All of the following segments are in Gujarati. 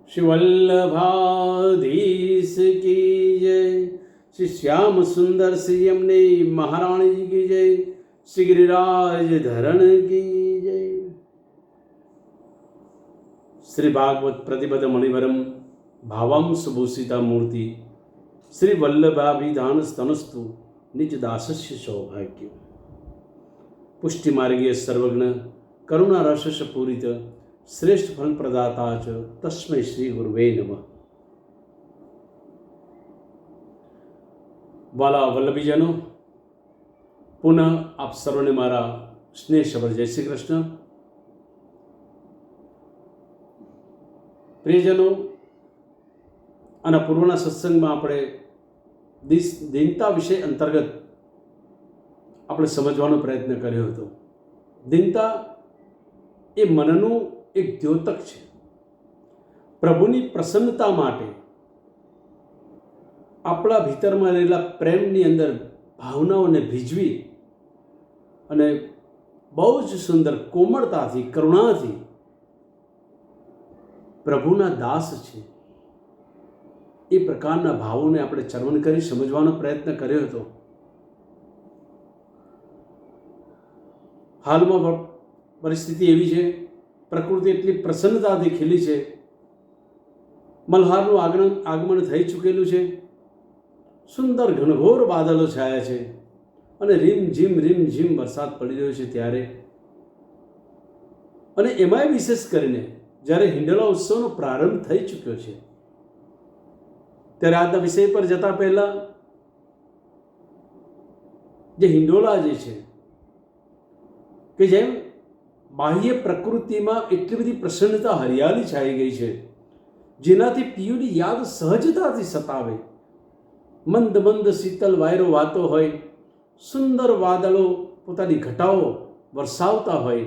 श्री वल्लभाधीश की जय। श्री श्याम सुंदर श्री यमुने महारानी जी की जय। श्री गिरिराज धरण की जय। श्री भागवत प्रतिपद मणिवरम भावम सुभूषिता मूर्ति श्री वल्लभाभिधान स्तनस्तु निज दासस्य सौभाग्य। पुष्टि मार्गीय सर्वज्ञ करुणा रसस पूरित श्रेष्ठ फल प्रदाता च तस्मै श्री गुरुवे नमः। वाला वल्लभीजनों, पुनः आप सर्वने मारा स्नेह शब्द जय श्री कृष्ण। प्रियजनों, आना पूर्वना सत्संगમાં આપણે દીનતા વિષય અંતર્ગત આપણે સમજવાનો પ્રયત્ન કર્યો હતો। દીનતા એ મનનું એક દ્યોતક છે। પ્રભુની પ્રસન્નતા માટે આપણા ભીતરમાં રહેલા પ્રેમની અંદર ભાવનાઓને ભીજવી અને બહુ જ સુંદર કોમળતાથી કરુણાથી પ્રભુના દાસ છે એ પ્રકારના ભાવોને આપણે ચર્વણ કરી સમજવાનો પ્રયત્ન કર્યો હતો। હાલમાં પરિસ્થિતિ એવી છે, પ્રકૃતિ એટલી પ્રસન્નતાથી ખીલી છે, મલ્હારનું આગમન થઈ ચૂકેલું છે, સુંદર ઘનઘોર બાદલો છાયા છે અને રીમ ઝીમ વરસાદ પડી રહ્યો છે। ત્યારે અને એમાંય વિશેષ કરીને જ્યારે હિંડોળા ઉત્સવનો પ્રારંભ થઈ ચૂક્યો છે, ત્યારે આજના વિષય પર જતા પહેલા જે હિંડોળા જે છે કે જેમ બાહ્ય પ્રકૃતિમાં એટલી બધી પ્રસન્નતા હરિયાળી છાઈ ગઈ છે, જેનાથી પિયુની યાદ સહજતાથી સતાવે। મંદ મંદ શીતલ વાયરો વાતો હોય, સુંદર વાદળો પોતાની ઘટાઓ વરસાવતા હોય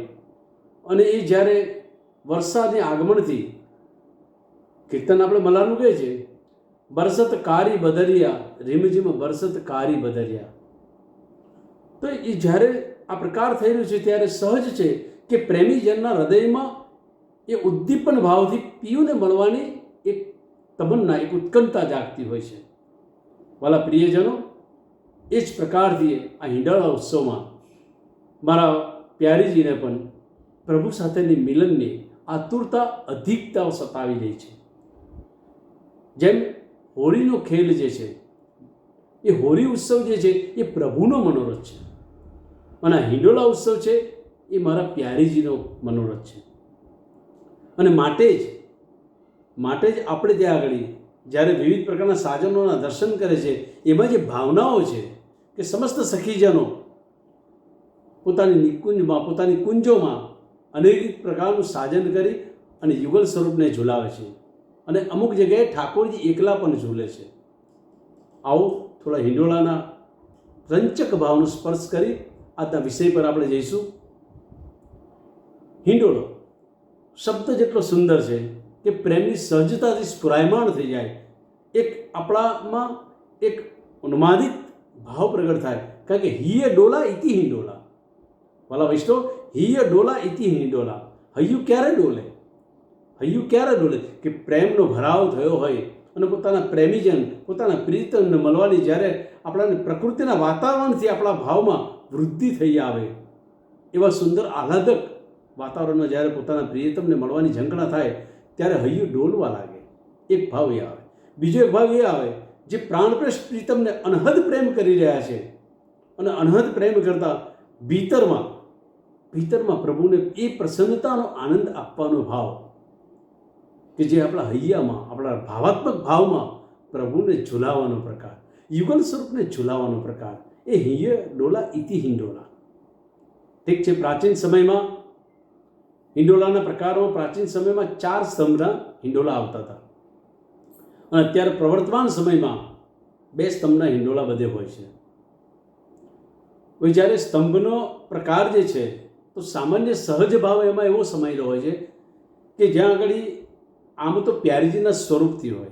અને એ જ્યારે વરસાદની આગમનથી કીર્તન આપણે મલારનું કહે છે, બરસત કારી બદરિયા રીમઝીમ બરસત કારી બદરિયા। તો એ જ્યારે આ પ્રકાર થઈ રહ્યું છે ત્યારે સહજ છે કે પ્રેમીજનના હૃદયમાં એ ઉદ્દીપન ભાવથી પિયુને મળવાની એક તમન્ના, એક ઉત્કંઠતા જાગતી હોય છે। વાલા પ્રિયજનો, એ જ પ્રકારથી આ હિંડોળા ઉત્સવમાં મારા પ્યારીજીને પણ પ્રભુ સાથેની મિલનની આતુરતા અધિકતાઓ સતાવી રહી છે। જેમ હોળીનો ખેલ જે છે, એ હોળી ઉત્સવ જે છે એ પ્રભુનો મનોરથ છે અને આ હિંડોળા ઉત્સવ છે એ મારા પ્યારીજીનો મનોરથ છે। અને માટે જ આપણે ત્યાં આગળ જ્યારે વિવિધ પ્રકારના સાધનોના દર્શન કરે છે, એમાં જે ભાવનાઓ છે કે સમસ્ત સખીજનો પોતાની નિકુંજમાં, પોતાની કુંજોમાં અનેક પ્રકારનું સાજન કરી અને યુગલ સ્વરૂપને ઝુલાવે છે અને અમુક જગ્યાએ ઠાકોરજી એકલા પણ ઝૂલે છે। આવો થોડા હિંડોળાના રંચક ભાવનો સ્પર્શ કરી આજના વિષય પર આપણે જઈશું। હિંડોળો શબ્દ જેટલો સુંદર છે કે પ્રેમની સહજતાથી સ્ફુરાયમાન થઈ જાય, એક આપણામાં એક ઉન્માદિત ભાવ પ્રગટ થાય। કારણ કે હિય ડોલા ઇતિ હિંડોલા, વાલા વૈષ્ણવ, હિય ડોલા ઇતિ હિંડોલા। હૈયું ક્યારે ડોલે? હૈયું ક્યારે ડોલે કે પ્રેમનો ભરાવ થયો હોય અને પોતાના પ્રેમીજન, પોતાના પ્રીતમને મળવાની જ્યારે આપણાને પ્રકૃતિના વાતાવરણથી આપણા ભાવમાં વૃદ્ધિ થઈ આવે, એવા સુંદર આહ્લાદક વાતાવરણમાં જ્યારે પોતાના પ્રિયતમને મળવાની ઝંખના થાય ત્યારે હૈયું ડોલવા લાગે। એક ભાવ એ આવે। બીજો એક ભાવ એ આવે, જે પ્રાણપ્રેશ પ્રીતમને અનહદ પ્રેમ કરી રહ્યા છે અને અનહદ પ્રેમ કરતાં ભીતરમાં પ્રભુને એ પ્રસન્નતાનો આનંદ આપવાનો ભાવ કે જે આપણા હૈયામાં, આપણા ભાવાત્મક ભાવમાં પ્રભુને ઝુલાવવાનો પ્રકાર, યુગલ સ્વરૂપને ઝુલાવવાનો પ્રકાર, એ હિય ડોલા ઇતિ હિંડોલા। ઠીક છે, પ્રાચીન સમયમાં હિંડોલાના પ્રકારો, પ્રાચીન સમયમાં 4 સ્તંભના હિંડોલા આવતા હતા અને અત્યારે પ્રવર્તમાન સમયમાં 2 સ્તંભના હિંડોલા બધે હોય છે। જ્યારે સ્તંભનો પ્રકાર જે છે તો સામાન્ય સહજ ભાવ એમાં એવો સમાયેલો હોય છે કે જ્યાં આગળ આમ તો પ્યારીજીના સ્વરૂપથી હોય,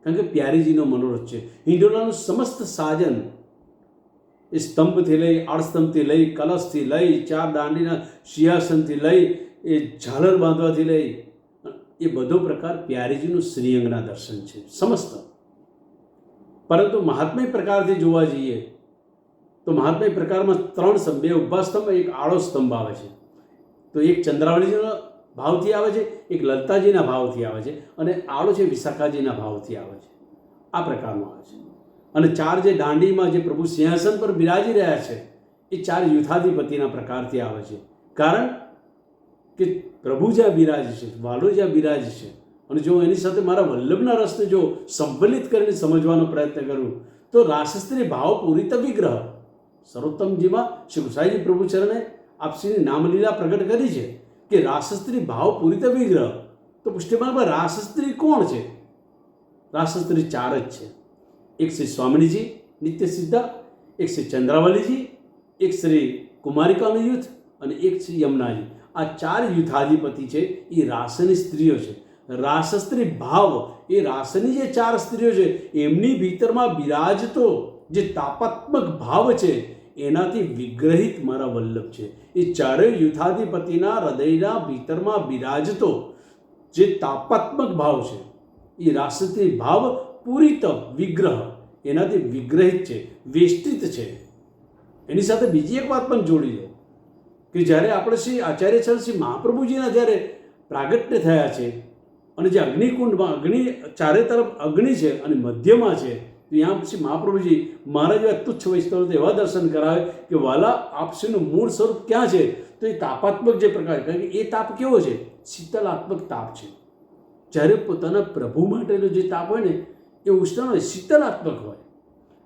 કારણ કે પ્યારીજીનો મનોરથ છે। હિંડોલાનું સમસ્ત સાજન એ સ્તંભથી લઈ, આડસ્તંભથી લઈ, કલશથી લઈ, 4 દાંડીના સિંહાસનથી લઈ, એ ઝાલર બાંધવાથી લઈ એ બધો પ્રકાર પ્યારીજીનું શ્રીઅંગના દર્શન છે સમસ્ત. પરંતુ મહાત્મય પ્રકારથી જોવા જઈએ તો મહાત્મય પ્રકારમાં 3 સ્તંભ, 2 ઊભા સ્તંભ, એક આડો સ્તંભ આવે છે. તો એક ચંદ્રાવલીજીના ભાવથી આવે છે, એક લલિતાજીના ભાવથી આવે છે, અને આડો છે વિશાખાજીના ભાવથી આવે છે. આ પ્રકારનો આવે છે. અને 4 જે દાંડીમાં જે પ્રભુ સિંહાસન પર બિરાજી રહ્યા છે એ 4 યુથાધિપતિના પ્રકારથી આવે છે. કારણ કે પ્રભુ જ્યાં બિરાજે છે, વાલો જ્યાં બિરાજે છે, અને જો એની સાથે મારા વલ્લભના રસને જો સંકલિત કરીને સમજવાનો પ્રયત્ન કરું તો રાસસ્ત્રી ભાવ પૂરિત વિગ્રહ સર્વોત્તમજીમાં શ્રી ગુસાઈજી પ્રભુ ચરણે આપશ્રીની નામલીલા પ્રગટ કરી છે કે રાસસ્ત્રી ભાવ પૂરિત વિગ્રહ. તો પુષ્ટિમાનમાં રાસસ્ત્રી કોણ છે? રાસસ્ત્રી 4 જ છે. એક શ્રી સ્વામિનીજી નિત્ય સિદ્ધા, એક શ્રી ચંદ્રાવલીજી, એક શ્રી કુમારિકાનું યુથ, અને એક શ્રી યમુનાજી. આ 4 યુથાધિપતિ છે એ રાસની સ્ત્રીઓ છે. રાસસ્ત્રી ભાવ એ રાસની જે 4 સ્ત્રીઓ છે એમની ભીતરમાં બિરાજતો જે તાપાત્મક ભાવ છે એનાથી વિગ્રહિત મારા વલ્લભ છે. એ 4 યુથાધિપતિના હૃદયના ભીતરમાં બિરાજતો જે તાપાત્મક ભાવ છે એ રાસસ્ત્રી ભાવ પૂરિત વિગ્રહ એનાથી વિગ્રહિત છે, વેષ્ટિત છે. એની સાથે બીજી એક વાત પણ જોડી લો કે જ્યારે આપણે શ્રી આચાર્ય શ્રી મહાપ્રભુજીના જ્યારે પ્રાગટ્ય થયા છે અને જે અગ્નિકુંડમાં અગ્નિ ચારે તરફ અગ્નિ છે અને મધ્યમાં છે, તો ત્યાં પછી મહાપ્રભુજી મારા જેવા તુચ્છ વૈષ્ણવ એવા દર્શન કરાવે કે વાલા આપશ્રીનું મૂળ સ્વરૂપ ક્યાં છે? તો એ તાપાત્મક જે પ્રકાર, કારણ કે એ તાપ કેવો છે? શીતલાત્મક તાપ છે. જ્યારે પોતાના પ્રભુ માટેનો જે તાપ હોય ને એ ઉષ્ણ હોય, શીતલાત્મક હોય.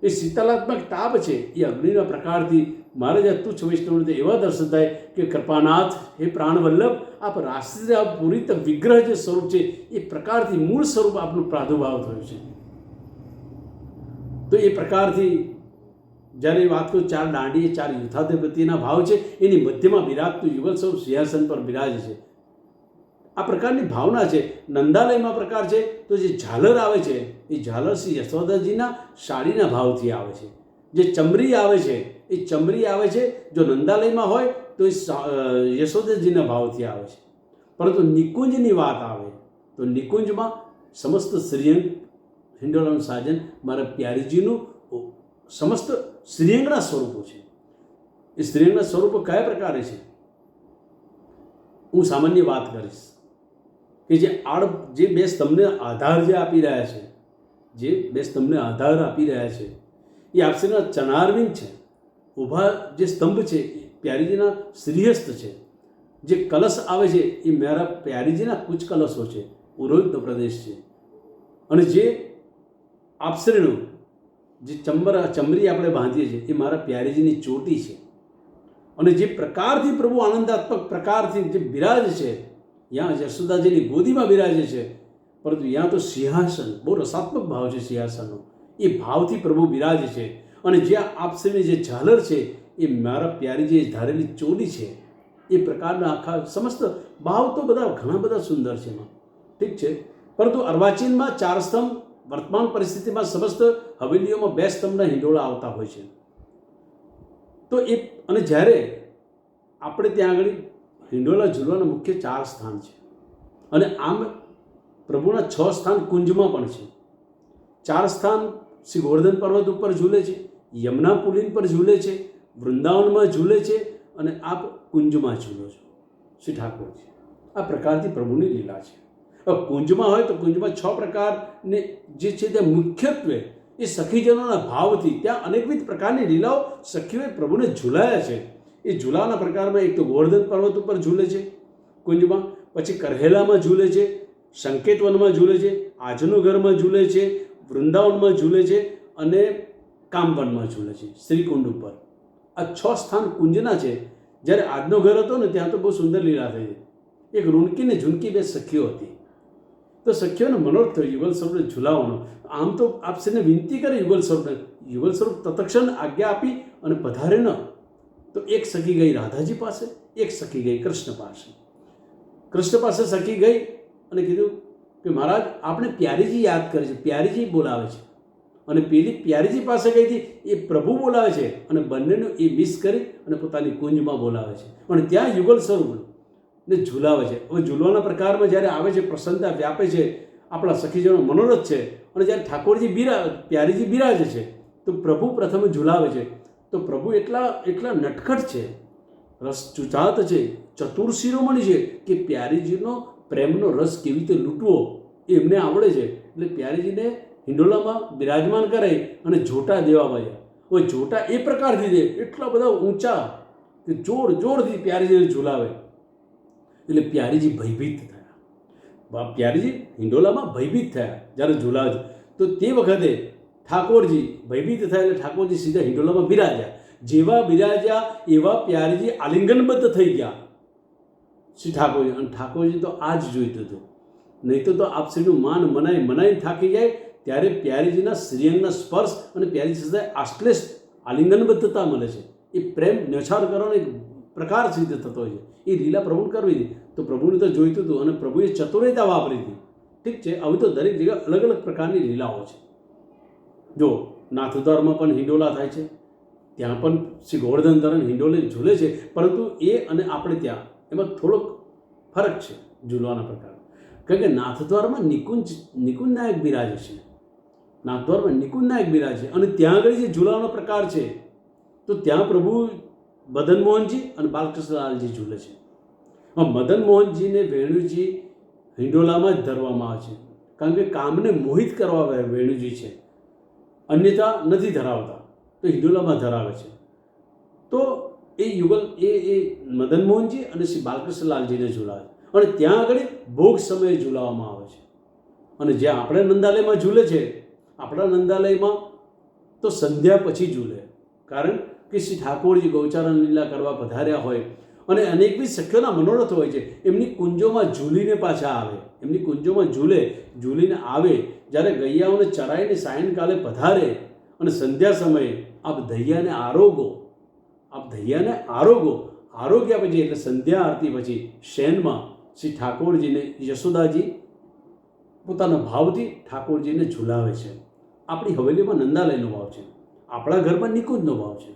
એ શીતલાત્મક તાપ છે એ અગ્નિના પ્રકારથી મારે જ્યાં તુચ્છ વૈષ્ણવને એવા દર્શન થાય કે કૃપાનાથ હે પ્રાણવલ્લભ આપ રાષ્ટ્રીય પૂરિત વિગ્રહ જે સ્વરૂપ છે એ પ્રકારથી મૂળ સ્વરૂપ આપનું પ્રાદુર્ભાવ થયો છે. તો એ પ્રકારથી જ્યારે વાત કરું 4 દાંડી, 4 યુથાધિપતિના ભાવ છે, એની મધ્યમાં બિરાજતું યુગલ સ્વરૂપ સિંહાસન પર બિરાજે છે. આ પ્રકારની ભાવના છે. નંદાલયમાં પ્રકાર છે તો જે ઝાલર આવે છે એ ઝાલર શ્રી યશોદાજીના સાડીના ભાવથી આવે છે. જે ચમરી આવે છે એ ચમરી આવે છે જો નંદાલયમાં હોય તો એ યશોદાજીના ભાવથી આવે છે. પરંતુ નિકુંજની વાત આવે તો નિકુંજમાં સમસ્ત શ્રીઅંગ હિંડોળાનું સાજન મારા પ્યારીજીનું સમસ્ત શ્રીઅંગના સ્વરૂપો છે. એ શ્રીઅંગના સ્વરૂપો કયા પ્રકારે છે હું સામાન્ય વાત કરીશ કે જે બે સ્તંભને આધાર જે આપી રહ્યા છે, જે 2 સ્તંભને આધાર આપી રહ્યા છે એ આપશ્રીના ચનારવિંદ છે. ઊભા જે સ્તંભ છે એ પ્યારીજીના શ્રીહસ્ત છે. જે કલશ આવે છે એ મારા પ્યારીજીના કુચ કલશો છે, પુરોહિતનો પ્રદેશ છે. અને જે આપશ્રીનું જે ચમરી આપણે બાંધીએ છીએ એ મારા પ્યારીજીની ચોટી છે. અને જે પ્રકારથી પ્રભુ આનંદાત્મક પ્રકારથી જે બિરાજ છે, ત્યાં યશોદાજીની ગોદીમાં બિરાજે છે, પરંતુ ત્યાં તો સિંહાસન, બહુ રસાત્મક ભાવ છે સિંહાસનનો, એ ભાવથી પ્રભુ બિરાજે છે. અને જ્યાં આપશ્રીની જે ઝાલર છે એ મારા પ્યારીજી ધારેલી ચોલી છે. એ પ્રકારના આખા સમસ્ત ભાવ તો બધા ઘણા બધા સુંદર છે એમાં, ઠીક છે. પરંતુ અર્વાચીનમાં 4 સ્તંભ, વર્તમાન પરિસ્થિતિમાં સમસ્ત હવેલીઓમાં 2 સ્તંભના હિંડોળા આવતા હોય છે. તો એ અને જ્યારે આપણે ત્યાં આગળ હિંડોળા ઝૂલવાના મુખ્ય 4 સ્થાન છે અને આમ પ્રભુના 6 સ્થાન કુંજમાં પણ છે. 4 સ્થાન શ્રી ગોવર્ધન પર્વત ઉપર ઝૂલે છે, યમુના પુલિન પર ઝૂલે છે, વૃંદાવનમાં ઝૂલે છે, અને આપ કુંજમાં ઝૂલો છો શ્રી ઠાકોરજી. આ પ્રકારથી પ્રભુની લીલા છે. હવે કુંજમાં હોય તો કુંજમાં 6 પ્રકારને જે છે તે મુખ્યત્વે એ સખીજનોના ભાવથી ત્યાં અનેકવિધ પ્રકારની લીલાઓ સખીઓએ પ્રભુને ઝૂલાયા છે. એ ઝૂલાના પ્રકારમાં એક તો ગોવર્ધન પર્વત ઉપર ઝૂલે છે કુંજમાં, પછી કરહેલામાં ઝૂલે છે, સંકેતવનમાં ઝૂલે છે, આજનું ઘરમાં ઝૂલે છે, વૃંદાવનમાં ઝૂલે છે, અને કામવનમાં ઝૂલે છે શ્રીકુંડ ઉપર. આ 6 સ્થાન કુંજના છે. જ્યારે આજનો ઘર હતો ને ત્યાં તો બહુ સુંદર લીલા થઈ હતી. એક રૂનકી ને ઝુનકી 2 સખીઓ હતી. તો સખીઓનો મનોરથ થયો યુગલ સ્વરૂપને ઝૂલાવવાનો. આમ તો આપશ્રીને વિનંતી કરી યુગલ સ્વરૂપ તત્ક્ષણ આજ્ઞા આપી અને પધારે ન. તો એક સખી ગઈ રાધાજી પાસે, એક સખી ગઈ કૃષ્ણ પાસે. કૃષ્ણ પાસે સખી ગઈ અને કીધું કે મહારાજ આપણે પ્યારીજી યાદ કરે છે, પ્યારીજી બોલાવે છે. અને પેલી પ્યારીજી પાસે ગઈ હતી એ પ્રભુ બોલાવે છે, અને બંનેનું એ મિસ કરી અને પોતાની કુંજમાં બોલાવે છે. અને ત્યાં યુગલ સ્વરૂપ ને ઝૂલાવે છે. હવે ઝૂલવાના પ્રકારમાં જ્યારે આવે છે, પ્રસન્નતા વ્યાપે છે, આપણા સખીજનો મનોરથ છે, અને જ્યારે ઠાકોરજી પ્યારીજી બિરાજે છે તો પ્રભુ પ્રથમ ઝૂલાવે છે. તો પ્રભુ એટલા નટખટ છે, રસ ચુચાત છે, ચતુર શિરોમણી છે કે પ્યારીજીનો પ્રેમનો રસ કેવી રીતે લૂંટવો એ એમને આવડે છે. એટલે પ્યારીજીને હિંડોલામાં બિરાજમાન કરાય અને જોટા દેવા માંડ્યા. હવે જોટા એ પ્રકારથી દે, એટલા બધા ઊંચા કે જોરથી પ્યારીજીને ઝૂલાવે. એટલે પ્યારીજી ભયભીત થયા. પ્યારીજી હિંડોલામાં ભયભીત થયા જ્યારે ઝૂલાવે છે. તો તે વખતે ઠાકોરજી ભયભીત થયા એટલે ઠાકોરજી સીધા હિંડોલામાં બિરાજ્યા. જેવા બિરાજ્યા એવા પ્યારીજી આલિંગનબદ્ધ થઈ ગયા શ્રી ઠાકોરજી. અને ઠાકોરજી તો આ જ જોઈતું હતું, નહીં તો આપ શ્રીનું માન મનાઈ થાકી જાય. ત્યારે પ્યારીજીના શ્રીઅંગના સ્પર્શ અને પ્યારીજી સાથે આશ્લેષ આલિંગનબદ્ધતા મળે છે. એ પ્રેમ ન્યછાર કરવાનો એક પ્રકાર રીતે થતો હોય છે. એ લીલા પ્રભુ કરવી હતી તો પ્રભુને તો જોઈતું હતું અને પ્રભુએ ચતુરતા વાપરી હતી. ઠીક છે, હવે તો દરેક જગ્યાએ અલગ અલગ પ્રકારની લીલાઓ છે. જો નાથદ્વારમાં પણ હિંડોલા થાય છે, ત્યાં પણ શ્રી ગોવર્ધન ધરણ હિંડોલે ઝૂલે છે, પરંતુ એ અને આપણે ત્યાં એમાં થોડોક ફરક છે ઝૂલવાના પ્રકાર. કારણ કે નાથદ્વારમાં નિકુંજ નાયક બિરાજે છે. નાથદ્વારમાં નિકુંજ નાયક બિરાજે છે અને ત્યાં આગળ જે ઝૂલવાનો પ્રકાર છે તો ત્યાં પ્રભુ મદન મોહનજી અને બાલકૃષ્ણલાલજી ઝૂલે છે. મદન મોહનજીને વેણુજી હિંડોલામાં જ ધરવામાં આવે છે, કારણ કે કામને મોહિત કરવા વેણુજી છે, અન્યથા નથી ધરાવતા, તો હિંડોલામાં ધરાવે છે. તો એ યુગલ એ મદન મોહનજી અને શ્રી બાલકૃષ્ણલાલજીને ઝૂલાવે અને ત્યાં આગળ ભોગ સમયે ઝૂલાવવામાં આવે છે. અને જ્યાં આપણે નંદાલયમાં ઝૂલે છે, આપણા નંદાલયમાં તો સંધ્યા પછી ઝૂલે, કારણ કે શ્રી ઠાકોરજી ગૌચારણ લીલા કરવા પધાર્યા હોય અને અનેકવિધ સખ્યોના મનોરથ હોય છે. એમની કુંજોમાં ઝૂલીને પાછા આવે, એમની કુંજોમાં ઝૂલીને આવે. જ્યારે ગૈયાઓને ચરાઈને સાયંકાલે પધારે અને સંધ્યા સમયે આપ દૈયાને આરોગ્યા પછી એટલે સંધ્યા આરતી પછી શયનમાં શ્રી ઠાકોરજીને યશોદાજી પોતાના ભાવથી ઠાકોરજીને ઝૂલાવે છે. આપણી હવેલીમાં નંદાલયનો ભાવ છે, આપણા ઘરમાં નિકુંજનો ભાવ છે,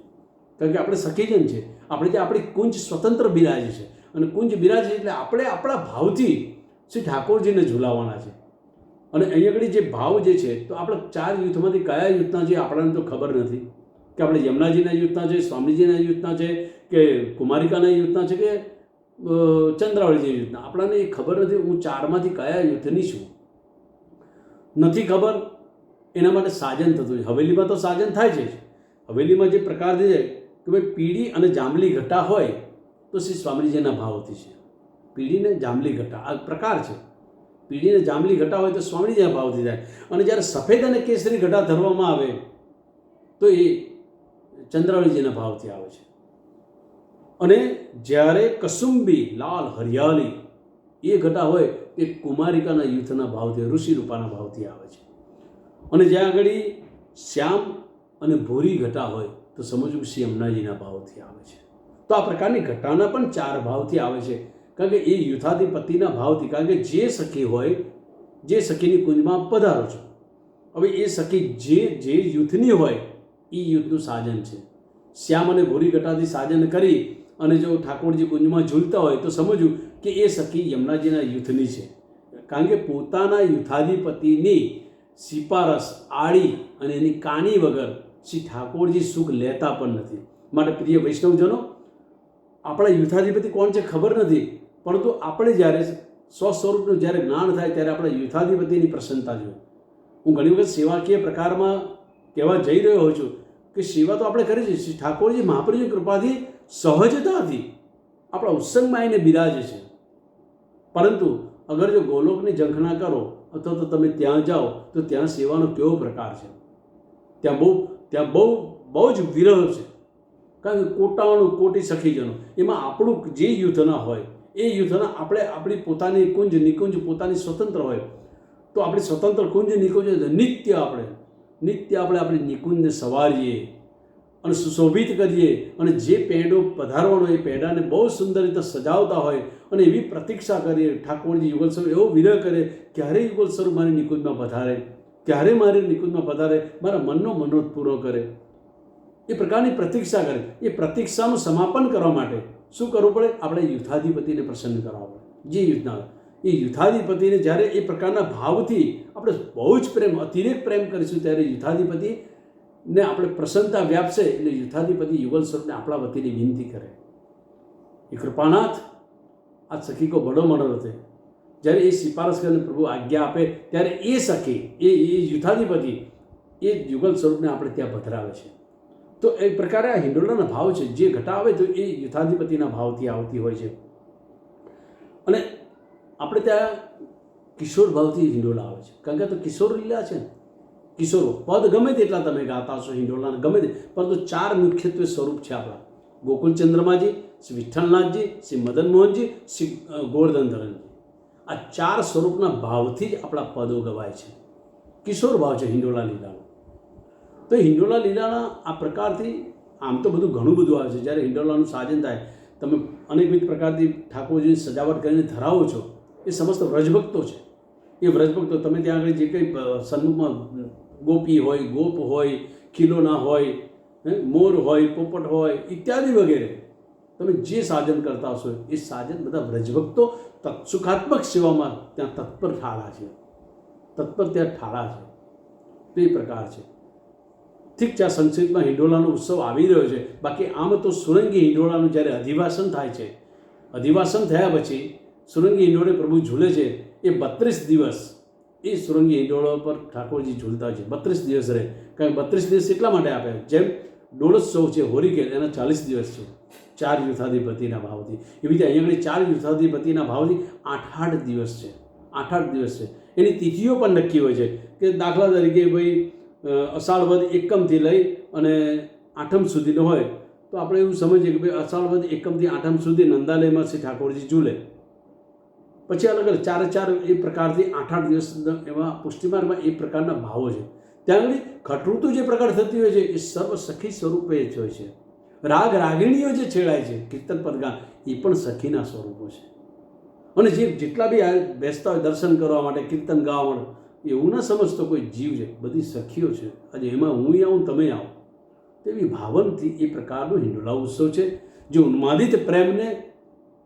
કારણ કે આપણે સખીજન છે. આપણે ત્યાં આપણી કુંજ સ્વતંત્ર બિરાજે છે અને કુંજ બિરાજે એટલે આપણે આપણા ભાવથી શ્રી ઠાકોરજીને ઝૂલાવવાના છે. અને અહીં આગળ જે ભાવ જે છે તો આપણે 4 યુથમાંથી કયા યુથના છે આપણને તો ખબર નથી, કે આપણે યમુનાજીના યુથના છે, સ્વામીજીના યુથના છે, કે કુમારિકાના યુથના છે, કે ચંદ્રાવળીજી યુથના, આપણને એ ખબર નથી. હું 4માંથી કયા યુથની છું નથી ખબર. એના માટે સાજન થતું હોય. હવેલીમાં તો સાજન થાય છે. હવેલીમાં જે પ્રકાર છે કે ભાઈ પીળી અને જાંબલી ઘટા હોય તો શ્રી સ્વામીજીના ભાવથી છે. પીળીને જાંબલી ઘટા આ પ્રકાર છે. પીળીને જાંબલી ઘટા હોય તો સ્વામીજીના ભાવથી થાય. અને જ્યારે સફેદ અને કેસરી ઘટા ધરવામાં આવે તો એ ચંદ્રાવળીજીના ભાવથી આવે છે. અને જ્યારે કસુંબી લાલ હરિયાળી એ ઘટા હોય તે કુમારિકાના યુથના ભાવથી, ઋષિ રૂપાના ભાવથી આવે છે. અને જ્યાં આગળ શ્યામ અને ભૂરી ઘટા હોય તો સમજવું શ્રી યમુનાજીના ભાવથી આવે છે. તો આ પ્રકારની ઘટાના પણ 4 ભાવથી આવે છે, કારણ કે એ યુથાધિપતિના ભાવથી. કારણ કે જે સખી હોય, જે સખીની કુંજમાં પધારો છો, હવે એ સખી જે યુથની હોય એ યુથનું સાજન છે. શ્યામ અને ભૂરી ઘટાથી સાજન કરી અને જો ઠાકોરજી કુંજમાં ઝૂલતા હોય તો સમજવું કે એ સખી યમુનાજીના યુથની છે, કારણ કે પોતાના યુથાધિપતિની સિપારસ આડી અને એની કાની વગર શ્રી ઠાકોરજી સુખ લેતા પણ નથી. માટે પ્રિય વૈષ્ણવજનો, આપણા યુથાધિપતિ કોણ છે ખબર નથી, પરંતુ આપણે જ્યારે સ્વસ્વરૂપનું જ્યારે જ્ઞાન થાય ત્યારે આપણા યુથાધિપતિની પ્રસન્નતા જોઈએ. હું ઘણી વખત સેવાકીય પ્રકારમાં કહેવા જઈ રહ્યો હોઉં છું કે સેવા તો આપણે કરી છે, શ્રી ઠાકોરજી મહાપ્રભુની કૃપાથી સહજતાથી આપણા ઉત્સંગમાં આવીને બિરાજે છે. પરંતુ અગર જો ગોલોકની ઝંખના કરો અથવા તો તમે ત્યાં જાઓ તો ત્યાં સેવાનો કેવો પ્રકાર છે, ત્યાં બહુ જ વિરહ છે. કારણ કે કોટી સખીજનો, એમાં આપણું જે યુથના હોય એ યુથના આપણે આપણી પોતાની કુંજ નિકુંજ પોતાની સ્વતંત્ર હોય તો આપણી સ્વતંત્ર કુંજ નિકુંજ નિત્ય આપણે આપણી નિકુંજને સવારીએ અને સુશોભિત કરીએ. અને જે પેંડો પધારવાનો એ પેંડાને બહુ સુંદર રીતે સજાવતા હોય અને એવી પ્રતીક્ષા કરીએ. ઠાકોરજી યુગલ સ્વરૂપ એવો વિરહ કરે, ક્યારે યુગલ સ્વરૂપ મારી નિકુંજમાં પધારે, ક્યારે મારી નિકુંજમાં પધારે, મારા મનનો મનોરથ પૂરો કરે, એ પ્રકારની પ્રતીક્ષા કરે. એ પ્રતીક્ષાનું સમાપન કરવા માટે શું કરવું પડે? આપણે યુથાધિપતિને પ્રસન્ન કરવા પડે. જે યુથના એ યુથાધિપતિને જ્યારે એ પ્રકારના ભાવથી આપણે બહુ જ પ્રેમ, અતિરેક પ્રેમ કરીશું, ત્યારે યુથાધિપતિને આપણે પ્રસન્નતા વ્યાપશે. એટલે યુથાધિપતિ યુગલ સ્વરૂપને આપણા વતીની વિનંતી કરે, એ કૃપાનાથ આ સખી કો બડો મર્ડર હતે. જ્યારે એ સિફારસ કરીને પ્રભુ આજ્ઞા આપે ત્યારે એ સખી, એ યુથાધિપતિ એ યુગલ સ્વરૂપને આપણે ત્યાં પધરાવે છે. તો એ પ્રકારે આ હિંડોળાના ભાવ છે, જે ઘટાવે તો એ યુથાધિપતિના ભાવથી આવતી હોય છે. અને આપણે ત્યાં કિશોર ભાવથી હિંડોળા આવે છે, કારણ કે તો કિશોર લીલા છે ને. કિશોરો પદ ગમે તેટલા તમે ગાતા હશો હિંડોળાના, ગમે તે, પરંતુ 4 મુખ્યત્વે સ્વરૂપ છે આપણા: ગોકુલચંદ્રમાજી, શ્રી વિઠ્ઠલનાથજી, શ્રી મદન મોહનજી, શ્રી ગોવર્ધનધરનજી. આ 4 સ્વરૂપના ભાવથી જ આપણા પદો ગવાય છે. કિશોર ભાવ છે હિંડોળા લીલાનો. તો હિંડોળા લીલાના આ પ્રકારથી આમ તો બધું ઘણું બધું આવે છે. જ્યારે હિંડોળાનું સાજન થાય, તમે અનેકવિધ પ્રકારથી ઠાકોરજીની સજાવટ કરીને ધરાવો છો, એ સમસ્ત વ્રજભક્તો છે. એ વ્રજભક્તો તમે ત્યાં આગળ જે કંઈ સન્મુખમાં ગોપી હોય, ગોપ હોય, ખીલોના હોય, મોર હોય, પોપટ હોય ઇત્યાદિ વગેરે, તમે જે સાજન કરતા હશો એ સાજન બધા વ્રજભક્તો સુખાત્મક સેવામાં ત્યાં તત્પર ઠાળા છે, તત્પર ત્યાં ઠાળા છે. તો એ પ્રકાર છે. ઠીક છે, આ સંસ્કૃતમાં હિંડોળાનો ઉત્સવ આવી રહ્યો છે. બાકી આમ તો સુરંગી હિંડોળાનું જ્યારે અધિવાસન થાય છે, અધિવાસન થયા પછી સુરંગી હિંડોળે પ્રભુ ઝૂલે છે. એ 32 દિવસ એ સુરંગી હિંડોળા પર ઠાકોરજી ઝૂલતા છે. 32 દિવસ રહે. કારણ કે 32 દિવસ એટલા માટે આપે, જેમ ડોળોત્સવ છે હોરિકેલ, એના 40 દિવસ છે 4 યુથાધિપતિના ભાવથી. એવી રીતે અહીંયા આગળ 4 યુથાધિપતિના ભાવથી 8 દિવસ છે. 8 દિવસ છે. એની તિથિઓ પણ નક્કી હોય છે કે દાખલા તરીકે ભાઈ અષાઢ વદ એકમથી લઈ અને આઠમ સુધીનો હોય, તો આપણે એવું સમજીએ કે ભાઈ અષાઢ વદ એકમથી આઠમ સુધી નંદાલયમાં શ્રી ઠાકોરજી ઝૂલે. પછી અલગ અલગ 4 એ પ્રકારથી 8 દિવસ એવા પુષ્ટિમાર્ગમાં એ પ્રકારના ભાવો છે. ત્યાં આગળ ખટઋતુ જે પ્રકાર થતી હોય છે એ સર્વ સખી સ્વરૂપે જ હોય છે. રાગ રાગિણીઓ જે છેડાય છે કીર્તન પદગાન, એ પણ સખીના સ્વરૂપો છે. અને જે જેટલા બી બેસતા હોય દર્શન કરવા માટે, કીર્તન ગાવા માટે, એવું ના સમજતો કોઈ જીવ છે, બધી સખીઓ છે. આજે એમાં હું આવું, તમે આવો, તેવી ભાવનથી એ પ્રકારનો હિંડોળા ઉત્સવ છે, જે ઉન્માદિત પ્રેમને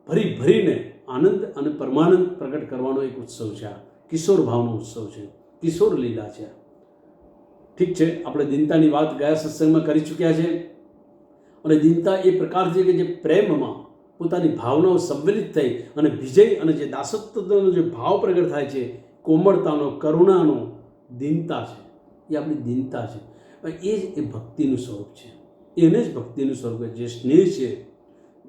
ભરી ભરીને આનંદ અને પરમાનંદ પ્રગટ કરવાનો એક ઉત્સવ છે. આ કિશોર ભાવનો ઉત્સવ છે, કિશોર લીલા છે. ઠીક છે, આપણે દીનતાની વાત ગયા સત્સંગમાં કરી ચૂક્યા છે. અને દીનતા એ પ્રકાર છે કે જે પ્રેમમાં પોતાની ભાવનાઓ સંવેલિત થઈ અને વિજય અને જે દાસત્વનો જે ભાવ પ્રગટ થાય છે, કોમળતાનો, કરુણાનો, દીનતા છે, એ આપણી દીનતા છે. એ જ એ ભક્તિનું સ્વરૂપ છે. એને જ ભક્તિનું સ્વરૂપ છે. જે સ્નેહ છે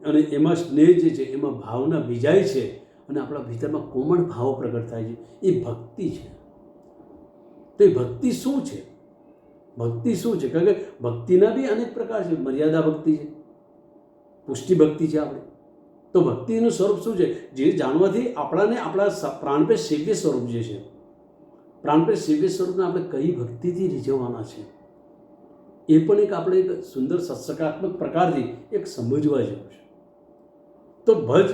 અને એમાં સ્નેહ જે છે એમાં ભાવના વિજાય છે અને આપણા ભીતરમાં કોમળ ભાવ પ્રગટ થાય છે, એ ભક્તિ છે. તો એ ભક્તિ શું છે? ભક્તિ શું છે? કારણ કે ભક્તિના બી અનેક પ્રકાર છે. મર્યાદા ભક્તિ છે, પુષ્ટિ ભક્તિ છે આપણે. તો ભક્તિનું સ્વરૂપ શું છે? જે જાણવાથી આપણાને આપણા પ્રાણપે સેવ્ય સ્વરૂપ જે છે, પ્રાણપે સેવ્ય સ્વરૂપને આપણે કઈ ભક્તિથી રીઝવવાના છે, એ પણ એક આપણે એક સુંદર સત્સકાત્મક પ્રકારથી એક સમજવા જેવું છે. તો ભજ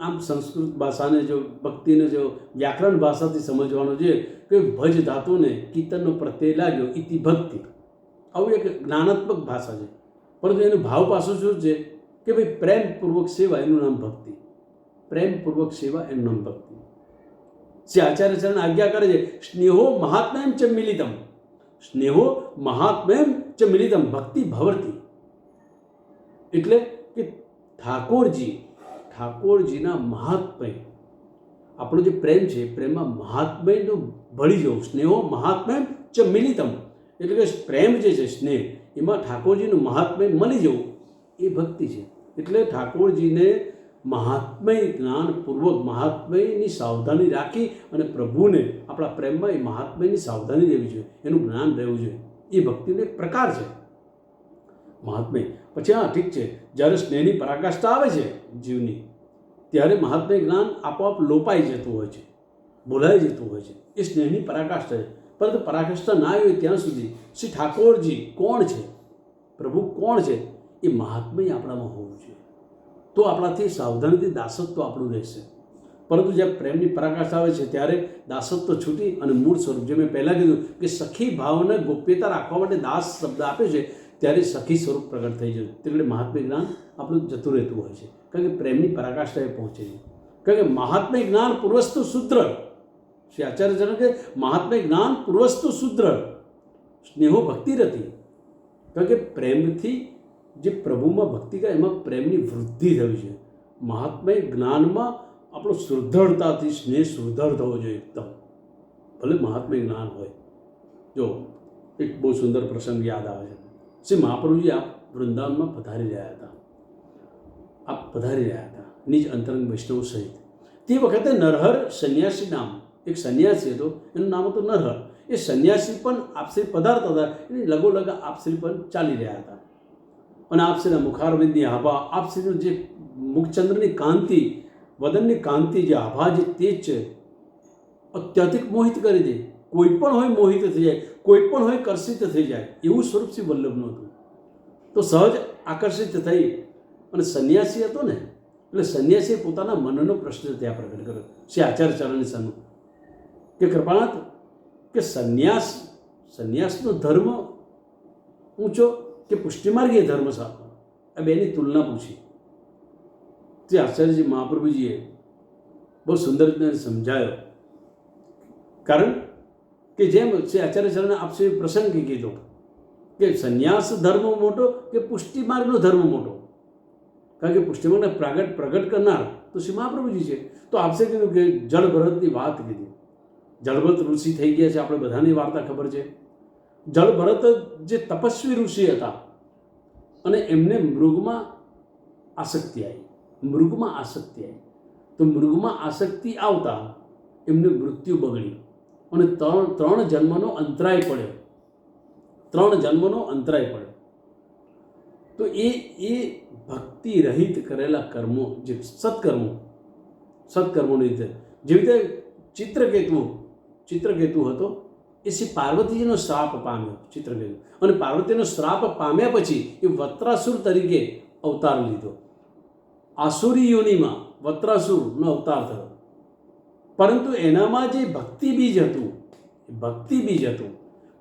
આમ સંસ્કૃત ભાષાને જો ભક્તિને જો વ્યાકરણ ભાષાથી સમજવાનો છે કે ભજ ધાતુને કીર્તનનો પ્રત્યય લાગ્યો ઇતિ ભક્તિ, આવું એક જ્ઞાનાત્મક ભાષા છે. પરંતુ એનું ભાવ પાછું શું છે કે ભાઈ પ્રેમપૂર્વક સેવા, એનું નામ ભક્તિ. પ્રેમપૂર્વક સેવા એનું નામ ભક્તિ. શ્રી આચાર્ય ચરણ આજ્ઞા કરે છે, સ્નેહો મહાત્મ્યમ ચ મિલિતમ, સ્નેહો મહાત્મ્યમ ચ મિલિતમ ભક્તિ ભવતી. એટલે કે ઠાકોરજીના મહાત્મય, આપણો જે પ્રેમ છે પ્રેમમાં મહાત્મયનું ભળી જવું. સ્નેહો મહાત્મ્યમ ચ મિલિતમ, એટલે કે પ્રેમ જે છે સ્નેહ, એમાં ઠાકોરજીનું મહાત્મય મળી જવું, એ ભક્તિ છે. એટલે ઠાકોરજીને મહાત્મય જ્ઞાનપૂર્વક મહાત્મયની સાવધાની રાખી અને પ્રભુને આપણા પ્રેમમાં એ મહાત્મયની સાવધાની રહેવી જોઈએ, એનું જ્ઞાન રહેવું જોઈએ. એ ભક્તિનો એક પ્રકાર છે મહાત્મય. પછી હા ઠીક છે, જ્યારે સ્નેહની પરાકાષ્ઠા આવે છે જીવની, ત્યારે મહાત્મય જ્ઞાન આપોઆપ લોપાઈ જતું હોય છે, ભૂલાઈ જતું હોય છે. એ સ્નેહની પરાકાષ્ઠા છે. પરંતુ પરાકાષ્ઠા ના આવી ત્યાં સુધી શ્રી ઠાકોરજી કોણ છે, પ્રભુ કોણ છે, એ મહાત્મય આપણામાં હોવું જોઈએ. તો આપણાથી સાવધાનીથી દાસત્વ આપણું રહેશે. પરંતુ જ્યારે પ્રેમની પરાકાષ્ઠા આવે છે ત્યારે દાસત્વ છૂટી અને મૂળ સ્વરૂપ, જે મેં પહેલાં કીધું કે સખી ભાવને ગોપ્યતા રાખવા માટે દાસ શબ્દ આપ્યો છે, ત્યારે સખી સ્વરૂપ પ્રગટ થઈ જતું. એટલે મહાત્મ્ય જ્ઞાન આપણું જતું રહેતું હોય છે, કારણ કે પ્રેમની પરાકાષ્ઠાએ પહોંચે છે. કારણ કે મહાત્મ્ય જ્ઞાન પૂર્વસ્તુ સુદ્રઢ, શ્રી આચાર્ય જણાવે કે મહાત્મ્ય જ્ઞાન પૂર્વસ્તુ સુદ્રઢ સ્નેહો ભક્તિ રતી. કારણ કે પ્રેમથી જે પ્રભુમાં ભક્તિ કરે એમાં પ્રેમની વૃદ્ધિ થવી છે. મહાત્મ્ય જ્ઞાનમાં આપણો સુદૃઢતાથી સ્નેહ સુદૃઢ થવો જોઈએ એકદમ, ભલે મહાત્મ્ય જ્ઞાન હોય. જો એક બહુ સુંદર પ્રસંગ યાદ આવે છે. શ્રી મહાપ્રભુજી આપ વૃંદાવનમાં પધારી રહ્યા હતા નિજ અંતરંગ વૈષ્ણવ સહિત. તે વખતે નરહર સંન્યાસી નામ એક સંન્યાસી હતો, એનું નામ હતું નરહર. એ સંન્યાસી પણ આપશ્રી પધારતા હતા, એની લગોલગ આપશ્રી પણ ચાલી રહ્યા હતા. અને આપશ્રીના મુખારવિંદની આભા, આપશ્રીનું જે મુખચંદ્રની કાંતિ, વદનની કાંતિ, જે આભા, જે તેજ છે, અત્યધિક મોહિત કરી દે. કોઈ પણ હોય મોહિત થઈ જાય, કોઈ પણ હોય કર્ષિત થઈ જાય, એવું સ્વરૂપ શ્રી વલ્લભનું હતું. તો સહજ આકર્ષિત થઈ. અને સંન્યાસી હતો ને, એટલે સંન્યાસીએ પોતાના મનનો પ્રશ્ન ત્યાં પ્રગટ કર્યો શ્રી આચાર્ય ચરણની સામે કે કૃપાનાથ, કે સંન્યાસનો ધર્મ ઊંચો કે પુષ્ટિમાર્ગીય ધર્મ સારો, આ બેની તુલના પૂછી. શ્રી આચાર્યજી મહાપ્રભુજીએ બહુ સુંદર રીતે સમજાયો. કારણ કે જેમ શ્રી આચાર્ય ચરણે આપશે પ્રસંગ કીધો કે સંન્યાસ ધર્મ મોટો કે પુષ્ટિમાર્ગનો ધર્મ મોટો. કારણ કે પુષ્ટિમાર્ગને પ્રગટ કરનાર તો શ્રી મહાપ્રભુજી છે. તો આપશે કીધું કે જળભરતની વાત કીધી. જળભરત ઋષિ થઈ ગયા છે, આપણે બધાની વાર્તા ખબર છે. જળભરત જે તપસ્વી ઋષિ હતા અને એમને મૃગમાં આસક્તિ આવી. તો મૃગમાં આસક્તિ આવતા એમને મૃત્યુ બગડી અને ત્રણ જન્મનો અંતરાય પડ્યો. તો એ ભક્તિ રહિત કરેલા કર્મો, જે સત્કર્મોની રીતે, જેવી રીતે ચિત્રકેતુ હતો, એ શ્રી પાર્વતીજીનો શ્રાપ પામ્યો ચિત્રકેતુ. અને પાર્વતીનો શ્રાપ પામ્યા પછી એ વત્રાસુર તરીકે અવતાર લીધો. આસુરી યોનિમાં વત્રાસુરનો અવતાર થયો. પરંતુ એનામાં જે ભક્તિ બીજ હતું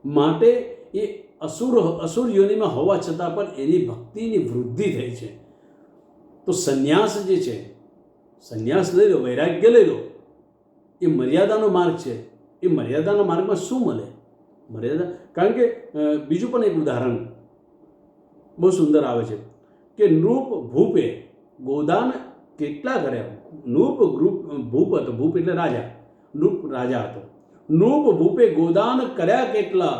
માટે એ અસુર યોનિમાં હોવા છતાં પણ એની ભક્તિની વૃદ્ધિ થઈ છે. તો સંન્યાસ જે છે, સંન્યાસ લઈ લો, વૈરાગ્ય લઈ લો, એ મર્યાદાનો માર્ગ છે. એ મર્યાદાના માર્ગમાં શું મળે? કારણ કે બીજું પણ એક ઉદાહરણ બહુ સુંદર આવે છે કે નૃપ ભૂપે ગોદાન કેટલા કર્યા. ભૂપ હતો, ભૂપ એટલે રાજા, નૃપ રાજા હતો. નૃપ ભૂપે ગોદાન કર્યા કેટલા,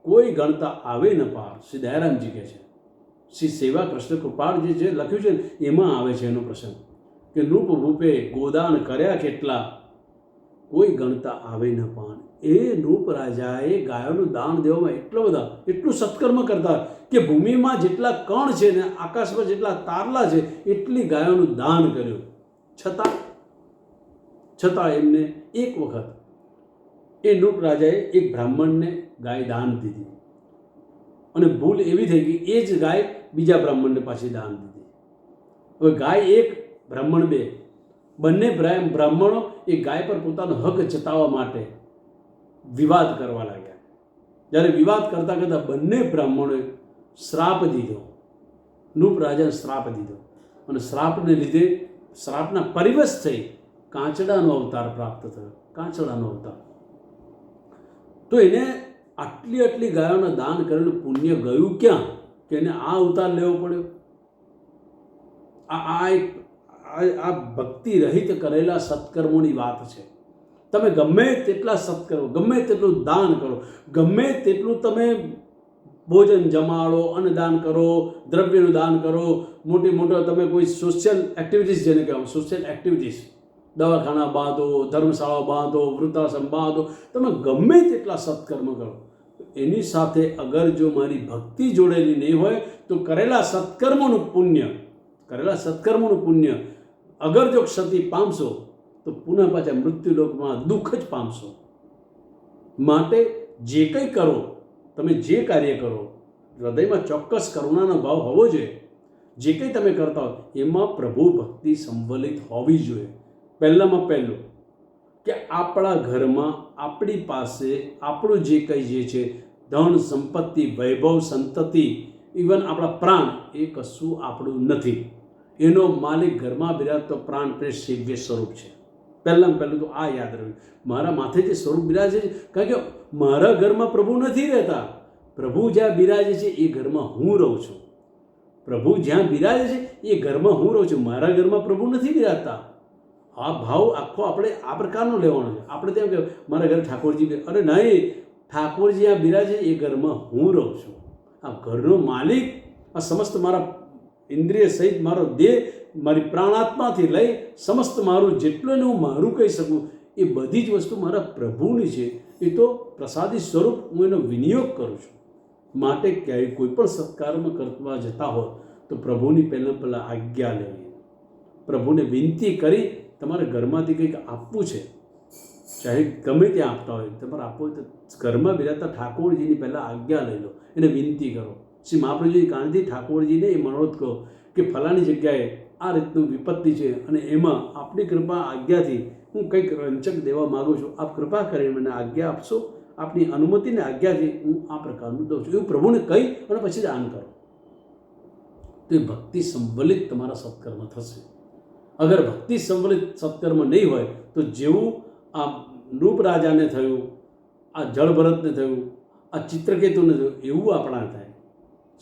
કોઈ ગણતા આવે ન પાર. શ્રી દયારામજી કહે છે, શ્રી સેવા કૃષ્ણ કૃપાળ જે છે લખ્યું છે ને એમાં આવે છે એનો પ્રસંગ કે નૃપ ભૂપે ગોદાન કર્યા કેટલા, કોઈ ગણતા આવે ન પાન. એ નૃપ રાજાએ ગાયોનું દાન દેવામાં એટલું સત્કર્મ કરતા કે ભૂમિમાં જેટલા કણ છે ને આકાશમાં જેટલા તારલા છે એટલી ગાયોનું દાન કર્યું. છતાં એમને એક વખત એ નૃપ રાજાએ એક બ્રાહ્મણને ગાય દાન દીધી અને ભૂલ એવી થઈ ગઈ એ જ ગાય બીજા બ્રાહ્મણને પાછી દાન દીધી. હવે ગાય એક, બ્રાહ્મણ બે, બંને બ્રાહ્મણો એ ગાય પર પોતાનો હક જતાવવા માટે વિવાદ કરવા લાગ્યા. જ્યારે વિવાદ કરતાં બંને બ્રાહ્મણોએ શ્રાપ દીધો, નૃપ રાજાને શ્રાપ દીધો અને શ્રાપને લીધે શ્રાપના પરિવશ થઈ કાંચડાનો અવતાર પ્રાપ્ત થયો. કાંચડાનો અવતાર. તો એને આટલી ગાયોના દાન કરેલું પુણ્ય ગયું ક્યાં કે એને આ અવતાર લેવો પડ્યો? આ ભક્તિ રહિત કરેલા સત્કર્મોની વાત છે. તમે ગમે તેટલા સત્કર્મો, ગમે તેટલું દાન કરો, ગમે તેટલું તમે ભોજન જમાડો, અન્નદાન કરો, દ્રવ્યનું દાન કરો, મોટો તમે કોઈ સોશિયલ એક્ટિવિટીઝ જેને કહેવાય, સોશિયલ એક્ટિવિટીઝ, દવાખાના બાંધો, ધર્મશાળા બાંધો, વૃદ્ધાશ્રમ બાંધો, તમે ગમે તેટલા સત્કર્મ કરો, એની સાથે અગર જો મારી ભક્તિ જોડેલી નહીં હોય તો કરેલા સત્કર્મોનું પુણ્ય અગર જો ક્ષતિ પામશો તો પુનઃ પાછા મૃત્યુલોકમાં દુઃખ જ પામશો. માટે જે કંઈ કરો, તમે જે કાર્ય કરો, હૃદયમાં ચોક્કસ કરુણાનો ભાવ હોવો જોઈએ. જે કંઈ તમે કરતા હો એમાં પ્રભુ ભક્તિ સંવલિત હોવી જોઈએ. પહેલું કે આપણા ઘરમાં આપણી પાસે આપણું જે કંઈ જે છે ધન સંપત્તિ વૈભવ સંતતિ ઇવન આપણા પ્રાણ એ કશું આપણું નથી. એનો માલિક ઘરમાં બિરાજતો પ્રાણ પ્રેત સેવ્ય સ્વરૂપ છે. પહેલાં તો આ યાદ રહ્યું. મારા માથે જે સ્વરૂપ બિરાજે છે, કારણ કે મારા ઘરમાં પ્રભુ નથી રહેતા. પ્રભુ જ્યાં બિરાજે છે એ ઘરમાં હું રહું છું. પ્રભુ જ્યાં બિરાજે છે એ ઘરમાં હું રહું છું. મારા ઘરમાં પ્રભુ નથી બિરાજતા. આ ભાવ આખો આપણે આ પ્રકારનો લેવાનો છે. આપણે તેમ કે મારા ઘરે ઠાકોરજી, અરે નહીં, ઠાકોરજી જ્યાં બિરાજે એ ઘરમાં હું રહું છું. આ ઘરનો માલિક, આ સમસ્ત મારા ઇન્દ્રિય સહિત મારો દેહ, મારી પ્રાણાત્માથી લઈ સમસ્ત મારું જેટલું હું મારું કહી શકું એ બધી જ વસ્તુ મારા પ્રભુની છે. એ તો પ્રસાદી સ્વરૂપ હું એનો વિનિયોગ કરું છું. માટે ક્યાંય કોઈ પણ સત્કર્મ કરવા જતા હોય તો પ્રભુની પહેલાં આજ્ઞા લેવી, પ્રભુને વિનંતી કરી તમારે ઘરમાંથી કંઈક આપવું છે, ચાહે ગમે ત્યાં આપતા હોય, તમારે આપવું હોય તો ઘરમાં બિરાજતા ઠાકોરજીની પહેલાં આજ્ઞા લઈ લો, એને વિનંતી કરો. શ્રી મહાપ્રભુજી કારણથી ઠાકોરજીને એ મનોરથ કહો કે ફલાણી જગ્યાએ આ રીતનું વિપત્તિ છે અને એમાં આપની કૃપા આજ્ઞાથી હું કંઈક રંચક દેવા માગું છું, આપ કૃપા કરીને મને આજ્ઞા આપશો, આપની અનુમતિને આજ્ઞાથી હું આ પ્રકારનું દઉં છું, એવું પ્રભુને કહી અને પછી દાન કરો. તો એ ભક્તિ સંવલિત તમારા સત્કર્મ થશે. અગર ભક્તિ સંવલિત સત્કર્મ નહીં હોય તો જેવું આ નૃપ રાજાને થયું, આ જળભરતને થયું, આ ચિત્રકેતુને થયું, એવું આપણા થાય.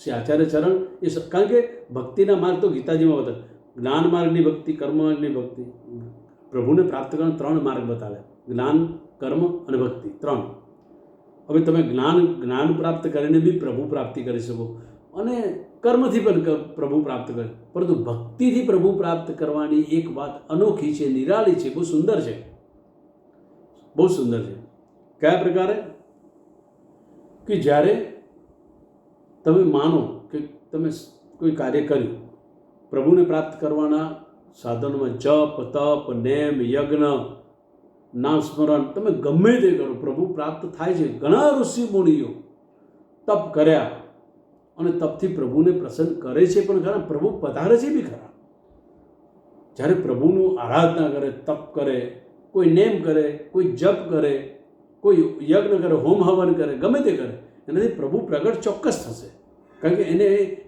શ્રી આચાર્ય ચરણ એ કારણ કે ભક્તિના માર્ગ તો ગીતાજીમાં બતાવે, જ્ઞાન માર્ગની ભક્તિ, કર્મ માર્ગની ભક્તિ. પ્રભુને પ્રાપ્ત કરવાના 3 માર્ગ બતાવ્યા, જ્ઞાન, કર્મ અને ભક્તિ, 3. હવે તમે જ્ઞાન પ્રાપ્ત કરીને બી પ્રભુ પ્રાપ્તિ કરી શકો અને કર્મથી પણ પ્રભુ પ્રાપ્ત કરે, પરંતુ ભક્તિથી પ્રભુ પ્રાપ્ત કરવાની એક વાત અનોખી છે, નિરાળી છે, બહુ સુંદર છે, બહુ સુંદર છે. કયા પ્રકારે? કે જ્યારે તમે માનો કે તમે કોઈ કાર્ય કર્યું, પ્રભુને પ્રાપ્ત કરવાના સાધનોમાં જપ, તપ, નેમ, યજ્ઞ, નામ સ્મરણ તમે ગમે તે કરો, પ્રભુ પ્રાપ્ત થાય છે. ઘણા ઋષિ મુનિઓ તપ કર્યા અને તપથી પ્રભુને પ્રસન્ન કરે છે પણ ખરા, પ્રભુ પધારે છે બી ખરા. જ્યારે પ્રભુનું આરાધના કરે, તપ કરે, કોઈ નેમ કરે, કોઈ જપ કરે, કોઈ યજ્ઞ કરે, હોમ હવન કરે, ગમે તે કરે, એનાથી પ્રભુ પ્રગટ ચોક્કસ થશે. કારણ કે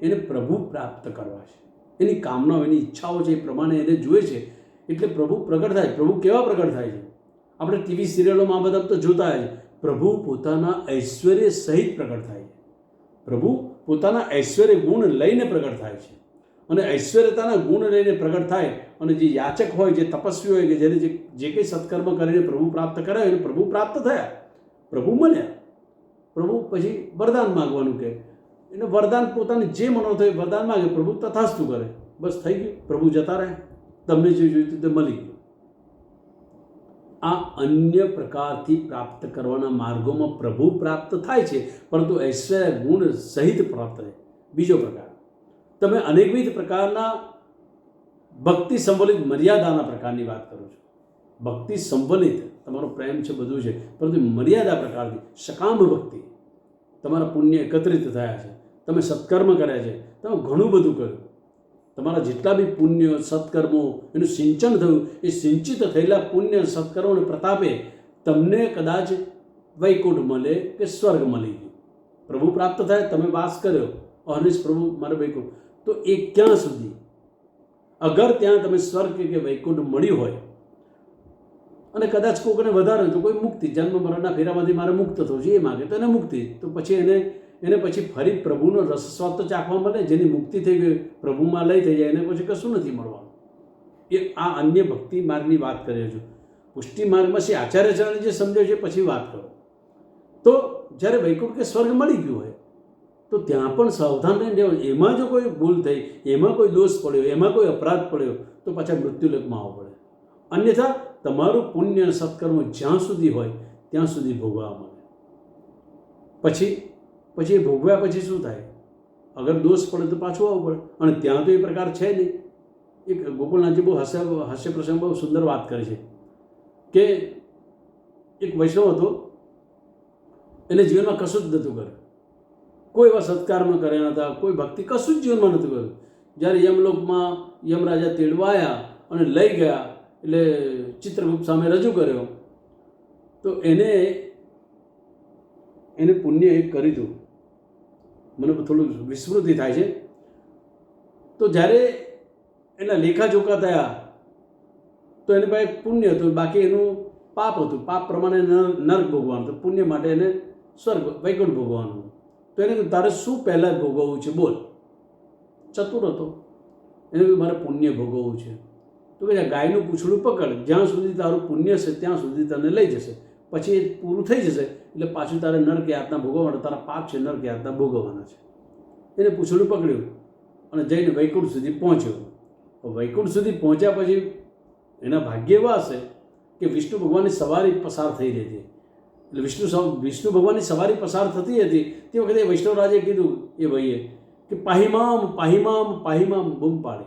એને પ્રભુ પ્રાપ્ત કરવા છે, એની કામનાઓ, એની ઈચ્છાઓ છે, એ પ્રમાણે એને જુએ છે, એટલે પ્રભુ પ્રગટ થાય. પ્રભુ કેવા પ્રગટ થાય છે? આપણે ટીવી સિરિયલોમાં આ બધા તો જોતા હોય છે. પ્રભુ પોતાના ઐશ્વર્ય સહિત પ્રગટ થાય છે. પ્રભુ પોતાના ઐશ્વર્ય ગુણ લઈને પ્રગટ થાય છે અને ઐશ્વર્યતાના ગુણ લઈને પ્રગટ થાય અને જે યાચક હોય, જે તપસ્વી હોય, કે જેને જે કંઈ સત્કર્મ કરીને પ્રભુ પ્રાપ્ત કરાય એને પ્રભુ પ્રાપ્ત થયા, પ્રભુ મળ્યા. પ્રભુ પછી વરદાન માગવાનું કહે, એને વરદાન પોતાની જે મનોરથ હોય વરદાન માગે, પ્રભુ તથાસ્તુ કરે, બસ થઈ ગયું, પ્રભુ જતા રહે, તમને જે જોઈતું તે મળી ગયું. આ અન્ય પ્રકારથી પ્રાપ્ત કરવાના માર્ગોમાં પ્રભુ પ્રાપ્ત થાય છે, પરંતુ ઐશ્વર્ય ગુણ સહિત પ્રાપ્ત થાય. બીજો પ્રકાર, તમે અનેકવિધ પ્રકારના ભક્તિ સંવલિત મર્યાદાના પ્રકારની વાત કરો છો. ભક્તિ સંવલિત તમારો પ્રેમ છે, બધું છે, પરંતુ મર્યાદા પ્રકારની સકામ ભક્તિ, તમારા પુણ્ય એકત્રિત થયા છે, તમે સત્કર્મ કર્યા છે, તમે ઘણું બધું કર્યું, તમારા જેટલા બી પુણ્ય સત્કર્મો એનું સિંચન થયું, એ સિંચિત થયેલા પુણ્ય સત્કર્મોને પ્રતાપે તમને કદાચ વૈકુંઠ મળે કે સ્વર્ગ મળી ગયું, પ્રભુ પ્રાપ્ત થાય, તમે વાસ કર્યો, અહર્નિશ પ્રભુ મારે વૈકુંઠ, તો એ ક્યાં સુધી? અગર ત્યાં તમે સ્વર્ગ કે વૈકુંઠ મળ્યું હોય અને કદાચ કોઈને વધારે હોય તો કોઈ મુક્તિ, જન્મ મરણના ફેરામાંથી મારે મુક્ત થવું છે એ માગે તો એને મુક્તિ, તો પછી એને પછી ફરી પ્રભુનો રસસ્વાદ તો ચાખવા મળે. જેની મુક્તિ થઈ ગઈ, પ્રભુમાં લઈ થઈ જાય, એને પછી કશું નથી મળવાનું. એ આ અન્ય ભક્તિ માર્ગની વાત કરી છું. પુષ્ટિ માર્ગમાં શ્રી આચાર્ય ચરણ જે સમજાવ્યું છે પછી વાત કરો. તો જ્યારે વૈકુંઠ કે સ્વર્ગ મળી ગયું હોય તો ત્યાં પણ સાવધાન રહીને રહેવું. એમાં જો કોઈ ભૂલ થઈ, એમાં કોઈ દોષ પડ્યો, એમાં કોઈ અપરાધ પડ્યો તો પાછા મૃત્યુલોકમાં આવવું પડે. અન્યથા તમારું પુણ્ય સત્કર્મ જ્યાં સુધી હોય ત્યાં સુધી ભોગવવા મળે. પછી ભોગવ્યા પછી શું થાય? અગર દોષ પડે તો પાછું આવવું પડે, અને ત્યાં તો એ પ્રકાર છે નહીં. એક ગોકુળનાથજી બહુ હાસ્ય પ્રસંગ બહુ સુંદર વાત કરે છે કે એક વૈષ્ણવ હતો, એને જીવનમાં કશું જ નહોતું કર્યું, કોઈ એવા સત્કારમાં કર્યા નહોતા, કોઈ ભક્તિ કશું જ જીવનમાં નહોતું કર્યું. જ્યારે યમલોકમાં યમરાજા તેડવા આવ્યા અને લઈ ગયા, એટલે ચિત્રગુપ્ત સામે રજૂ કર્યો, તો એને પુણ્ય એક કરી હતું મને થોડું વિસ્મૃતિ થાય છે. તો જ્યારે એના લેખાજોખા થયા તો એની પાસે પુણ્ય હતું, બાકી એનું પાપ હતું. પાપ પ્રમાણે નર્ક ભોગવાનું, તો પુણ્ય માટે એને સ્વર્ગ વૈકુંઠ ભોગવાનું. તો એને કહ્યું તારે શું પહેલાં ભોગવવું છે બોલ. ચતુર હતો, એને કહ્યું મારે પુણ્ય ભોગવવું છે. તો કે ગાયનું પૂંછડું પકડ, જ્યાં સુધી તારું પુણ્ય છે ત્યાં સુધી તને લઈ જશે, પછી એ પૂરું થઈ જશે એટલે પાછું તારે નર્ક યાતના ભોગવવાના, તારા પાપ છે નર્ક યાતના ભોગવવાના છે. એને પૂંછડું પકડ્યું અને જઈને વૈકુંઠ સુધી પહોંચ્યો. વૈકુંઠ સુધી પહોંચ્યા પછી એના ભાગ્ય એવા હશે કે વિષ્ણુ ભગવાનની સવારી પસાર થઈ રહી હતી. એટલે વિષ્ણુ ભગવાનની સવારી પસાર થતી હતી તે વખતે વૈષ્ણવરાજે કીધું એ ભાઈએ કે પાહીમામ પાહીમામ પાહીમામ બૂમ પાડે.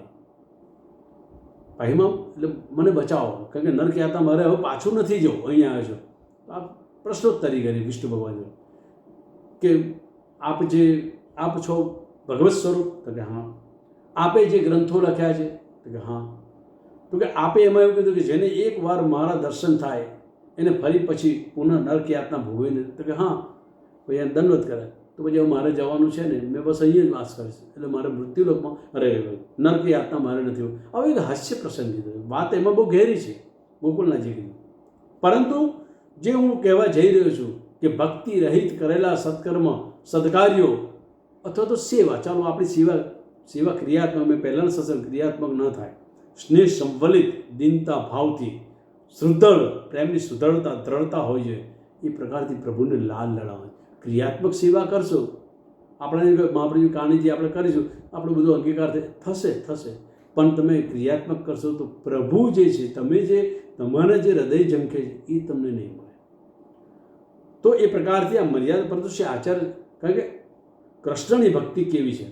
પાહીમામ એટલે મને બચાવો, કારણ કે નર્ક યાતના મારે હવે પાછું નથી જવું, અહીંયા આવ્યો છો. આ પ્રશ્નોત્તરી કરી વિષ્ણુ ભગવાને કે આપ છો ભગવત સ્વરૂપ? તો કે હા. આપે જે ગ્રંથો લખ્યા છે? તો કે હા. તો કે આપે એમાં એવું કીધું કે જેને એકવાર મારા દર્શન થાય એને ફરી પછી પુનઃ નર્ક યાતના ભોગવીને? તો કે હા. પછી એને દંડવત કરે. તો પછી હવે મારે જવાનું છે ને, મેં બસ અહીંયા જ વાસ કરીશ, એટલે મારે મૃત્યુલોકમાં નર્ક યાતના મારે નથી. હવે એક હાસ્ય પ્રસંગ કીધું, વાત એમાં બહુ ઘેરી છે ગોકુલનાથજી કીધું. પરંતુ જે હું કહેવા જઈ રહ્યો છું કે ભક્તિ રહિત કરેલા સત્કર્મ સદકાર્યો અથવા તો સેવા, ચાલો આપણી સેવા ક્રિયાત્મક, મેં પહેલાંના સત્સંગ ક્રિયાત્મક ન થાય, સ્નેહ સંવલિત દીનતા ભાવથી સુદૃઢ પ્રેમની સુદૃઢતા દ્રઢતા હોય છે, એ પ્રકારથી પ્રભુને લાલ લડાવે. ક્રિયાત્મક સેવા કરશો, આપણાની મહાપ્રભુની કહાનીથી આપણે કરીશું, આપણું બધું અંગીકાર થશે. પણ તમે ક્રિયાત્મક કરશો તો પ્રભુ જે છે, તમારા જે હૃદય ઝંખે છે એ તમને નહીં મળે. તો એ પ્રકારથી આ મર્યાદા, પરંતુ શ્રી આચાર્ય, કારણ કે કૃષ્ણની ભક્તિ કેવી છે,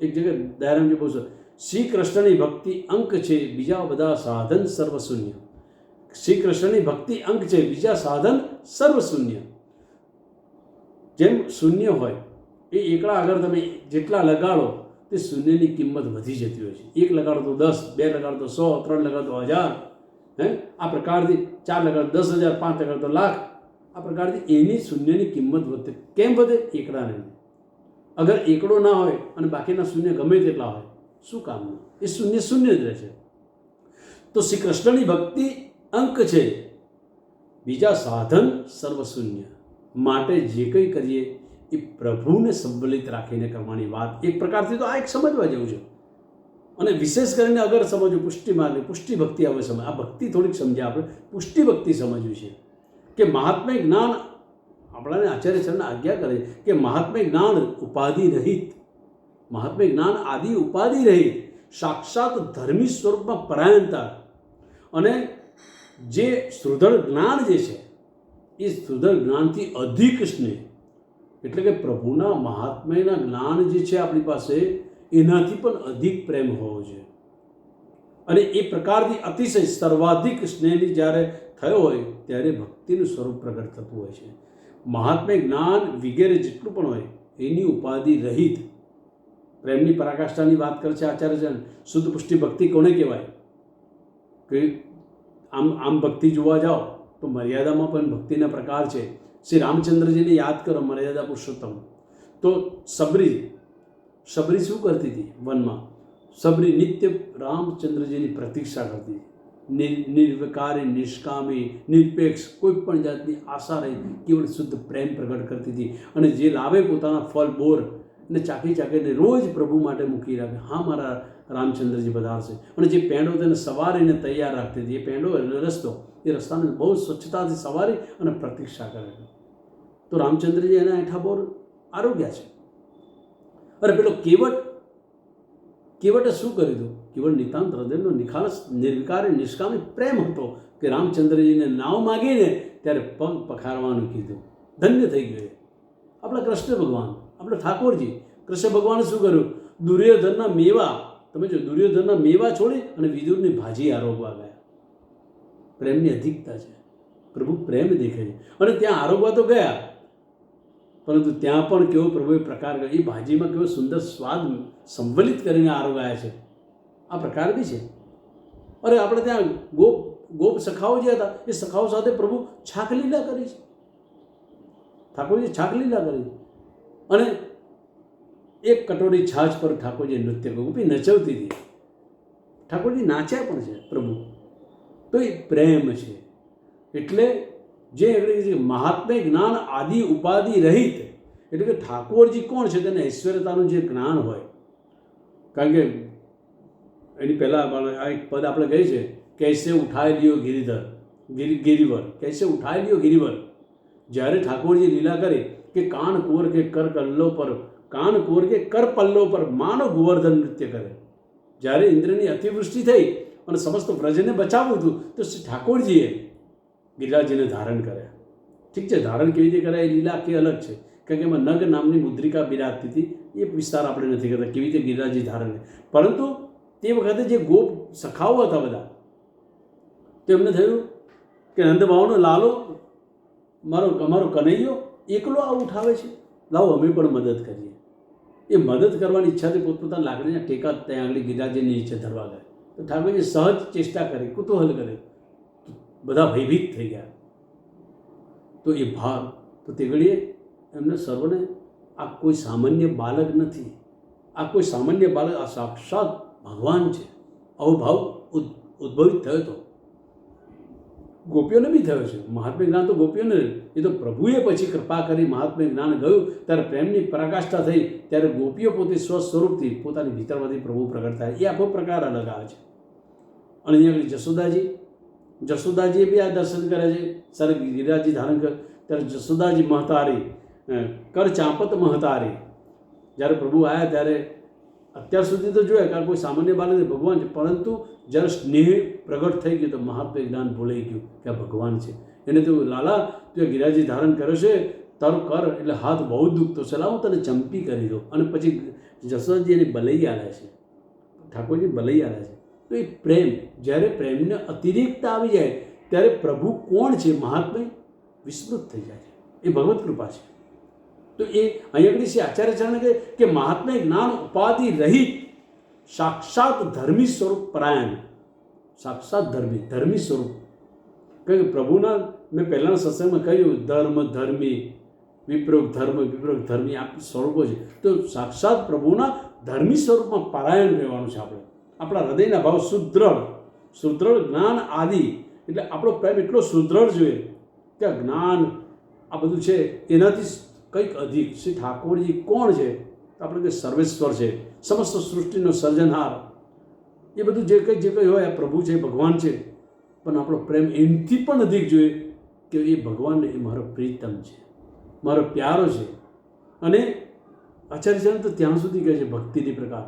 એક જગ્યાએ દયારામજી બોલશે, શ્રી કૃષ્ણની ભક્તિ અંક છે, બીજા બધા સાધન સર્વશૂન્ય. શ્રી કૃષ્ણની ભક્તિ અંક છે, બીજા સાધન સર્વશૂન્ય. જેમ શૂન્ય હોય એ એકડા આગળ તમે જેટલા લગાડો તે શૂન્યની કિંમત વધી જતી હોય છે. 1 લગાડો તો 10, 2 લગાડો તો 100, 3 લગાડો તો 1000, આ પ્રકારથી 4 લગાડો 10,000, 5 લગાડો તો લાખ. આ પ્રકારથી એની શૂન્યની કિંમત વધે. કેમ વધે? એકડાને. અગર એકડો ના હોય અને બાકીના શૂન્ય ગમે તેટલા હોય, શું કામનું? એ શૂન્ય જ રહે છે. તો શ્રી કૃષ્ણની ભક્તિ અંક છે, બીજા સાધન સર્વશૂન્ય. માટે જે કંઈ કરીએ એ પ્રભુને સંબલિત રાખીને કરવાની વાત. એક પ્રકારથી તો આ એક સમજવા જેવું છે. અને વિશેષ કરીને અગર સમજવું પુષ્ટિ માર્ગ, પુષ્ટિ ભક્તિ આવે સમજ, આ ભક્તિ થોડીક સમજ્યા આપણે, પુષ્ટિ ભક્તિ સમજવી છે કે મહાત્મ્ય જ્ઞાન આપણાને આચાર્ય ચરણ આજ્ઞા કરે કે મહાત્મ્ય જ્ઞાન ઉપાધિ રહિત, મહાત્મ્ય જ્ઞાન આદિ ઉપાધિ રહિત સાક્ષાત ધર્મી સ્વરૂપમાં પરાયણતા, અને જે સુદૃઢ જ્ઞાન જે છે એ સુદૃઢ જ્ઞાનથી અધિક સ્નેહ, એટલે કે પ્રભુના મહાત્મ્યના જ્ઞાન જે છે આપણી પાસે એનાથી પણ અધિક પ્રેમ હોવો જોઈએ. અને એ પ્રકારથી અતિશય સર્વાધિક સ્નેહની જ્યારે થયો હોય ત્યારે ભક્તિનું સ્વરૂપ પ્રગટ થતું હોય છે. મહાત્મ્ય જ્ઞાન વગેરે જેટલું પણ હોય એની ઉપાધિ રહિત પ્રેમની પરાકાષ્ઠાની વાત કરે છે આચાર્યજન. શુદ્ધ પુષ્ટિ ભક્તિ કોને કહેવાય? કે આમ ભક્તિ જોવા જાઓ તો મર્યાદામાં પણ ભક્તિના પ્રકાર છે. શ્રી રામચંદ્રજીને યાદ કરો, મર્યાદા પુરુષોત્તમ. તો સબરી શું કરતી હતી વનમાં? સબરી નિત્ય રામચંદ્રજીની પ્રતીક્ષા કરતી, નિર્વિકારી, નિષ્કામી, નિરપેક્ષ, કોઈ પણ જાતની આશા રહી, કેવળ શુદ્ધ પ્રેમ પ્રગટ કરતી હતી. અને જે લાવે પોતાના ફળ બોર ને ચાકીને રોજ પ્રભુ માટે મૂકી રાખે, હા મારા રામચંદ્રજી પધારશે. અને જે પેંડો તેને સવારીને તૈયાર રાખતી હતી, એ પેંડો એટલે રસ્તો, એ રસ્તાને બહુ સ્વચ્છતાથી સવારી અને પ્રતીક્ષા કરે. તો રામચંદ્રજી એના હેઠા બહુ આરોગ્ય છે. અરે પેલો કેવટે શું કર્યું હતું? કેવળ નિતાંત હૃદયનો નિખાલસ, નિર્વિકારી, નિષ્કામી પ્રેમ હતો કે રામચંદ્રજીને નાવ માગીને ત્યારે પગ પખારવાનું કીધું. ધન્ય થઈ ગયું. આપણા કૃષ્ણ ભગવાન, આપણે ઠાકોરજી કૃષ્ણ ભગવાને શું કર્યું? દુર્યોધનના મેવા, તમે જો દુર્યોધનના મેવા છોડી અને વિદુરની ભાજી આરોગવા ગયા. પ્રેમની અધિકતા છે. પ્રભુ પ્રેમ દેખે છે. અને ત્યાં આરોગવા તો ગયા, પરંતુ ત્યાં પણ કેવો પ્રભુએ પ્રકાર કર્યો, એ ભાજીમાં કેવો સુંદર સ્વાદ સંવલિત કરીને આરોગાયા છે. આ પ્રકાર બી છે. અરે આપણે ત્યાં ગોપ સખાઓ જે હતા એ સખાઓ સાથે પ્રભુ છાકલીલા કરી છે. ઠાકોરજી છાકલીલા કરી. અને એક કટોરી છાશ પર ઠાકોરજી નૃત્ય કર્યું, ગોપી નચવતી હતી, ઠાકોરજી નાચ્યા પણ છે પ્રભુ. તો એ પ્રેમ છે. એટલે જે મહાત્મ્ય જ્ઞાન આદિ ઉપાધિ રહિત, એટલે કે ઠાકોરજી કોણ છે તેને ઐશ્વર્યતાનું જે જ્ઞાન હોય. કારણ કે એની પહેલાં આ એક પદ આપણે કહે છે, કૈસે ઉઠાઈ લ્યો ગિરિધર ગિરિવર, કૈસે ઉઠાઈ લ્યો ગિરિવર. જ્યારે ઠાકોરજી લીલા કરે કે કાન કુંવર કે કર કલ્લો પર, કાન કુંવર કે કર પલ્લો પર માનો ગોવર્ધન નૃત્ય કરે. જ્યારે ઇન્દ્રની અતિવૃષ્ટિ થઈ અને સમસ્ત પ્રજાને બચાવવું હતું તો શ્રી ઠાકોરજીએ ગિરિરાજજીને ધારણ કર્યા. ઠીક છે, ધારણ કેવી રીતે કરાય એ લીલા આખી અલગ છે, કારણ કે એમાં નગ નામની મુદ્રિકા બિરાજતી હતી. એ વિસ્તાર આપણે નથી કરતા કેવી રીતે ગિરિરાજજી ધારણ કરે. પરંતુ તે વખતે જે ગોપ સખાઓ હતા બધા, તો એમને થયું કે નંદબાવનો લાલો અમારો કનૈયો એકલો આ ઉઠાવે છે, લાવો અમે પણ મદદ કરીએ. એ મદદ કરવાની ઈચ્છાથી પોતપોતાના લાકડીના ટેકા ત્યાં આગળ ગિરિરાજજીની નીચે ધરવા ગયા. તો ઠાકોરજી સહજ ચેષ્ટા કરી, કુતૂહલ કરે, બધા ભયભીત થઈ ગયા. તો એ ભાવ, તો તે ઘડીએ એમને સર્વને આ કોઈ સામાન્ય બાલક નથી, આ કોઈ સામાન્ય બાલક, આ સાક્ષાત ભગવાન છે, આવો ભાવ ઉદ્ભવિત થયો હતો. ગોપીઓને બી થયો છે. મહાત્મ્ય જ્ઞાન તો ગોપીઓને, એ તો પ્રભુએ પછી કૃપા કરી મહાત્મ્ય જ્ઞાન ગયું ત્યારે પ્રેમની પરાકાષ્ઠા થઈ, ત્યારે ગોપીઓ પોતે સ્વસ્વરૂપથી પોતાની ભીતરમાંથી પ્રભુ પ્રગટ થાય. એ આખો પ્રકાર અલગ આવે છે. અને અહીંયા જશોદાજીએ બી આ દર્શન કરે છે. સર ગિરિરાજજી ધારણ કરે ત્યારે જશોદાજી મહતારી, કર ચાંપત મહતારી. જ્યારે પ્રભુ આવ્યા ત્યારે અત્યાર સુધી તો જોયા કારણ કોઈ સામાન્ય બાલક ભગવાન છે, પરંતુ જ્યારે સ્નેહ પ્રગટ થઈ ગયું તો મહાત્મ્ય જ્ઞાન ભૂલાઈ ગયું કે આ ભગવાન છે. એને તો લાલા તું ગિરિરાજજી ધારણ કર્યો છે, તારું કર એટલે હાથ બહુ દુખતો છે, લાવ હું તને ચંપી કરી દઉં. અને પછી જશોદાજી એની બલૈયા આલે છે, ઠાકોરજી બલૈયા આલે છે. તો એ પ્રેમ, જ્યારે પ્રેમને અતિરિક્તતા આવી જાય ત્યારે પ્રભુ કોણ છે મહાત્મ્ય વિસ્મૃત થઈ જાય છે. એ ભગવત કૃપા છે. તો એ અહીંયા શ્રી આચાર્યચરણ કહે કે મહાત્મ્ય જ્ઞાન ઉપાધિ રહિત સાક્ષાત ધર્મી સ્વરૂપ પરાયણ, સાક્ષાત ધર્મી સ્વરૂપ. કારણ કે પ્રભુના મેં પહેલાંના સત્સંગમાં કહ્યું ધર્મ ધર્મી, વિપ્રોગ ધર્મી આ સ્વરૂપો છે. તો સાક્ષાત પ્રભુના ધર્મી સ્વરૂપમાં પરાયણ રહેવાનું છે. આપણા હૃદયના ભાવ સુદૃઢ જ્ઞાન આદિ, એટલે આપણો પ્રેમ એટલો સુદૃઢ જોઈએ કે જ્ઞાન આ બધું છે એનાથી કંઈક અધિક. શ્રી ઠાકોરજી કોણ છે? આપણે કે સર્વેશ્વર છે, સમસ્ત સૃષ્ટિનો સર્જનહાર. એ બધું જે કંઈ હોય આ પ્રભુ છે, ભગવાન છે. પણ આપણો પ્રેમ એનાથી પણ અધિક જોઈએ કે એ ભગવાન એ મારો પ્રીતમ છે, મારો પ્યારો છે. અને આચાર્યચરણ તો ત્યાં સુધી કહે છે ભક્તિની પ્રકાર,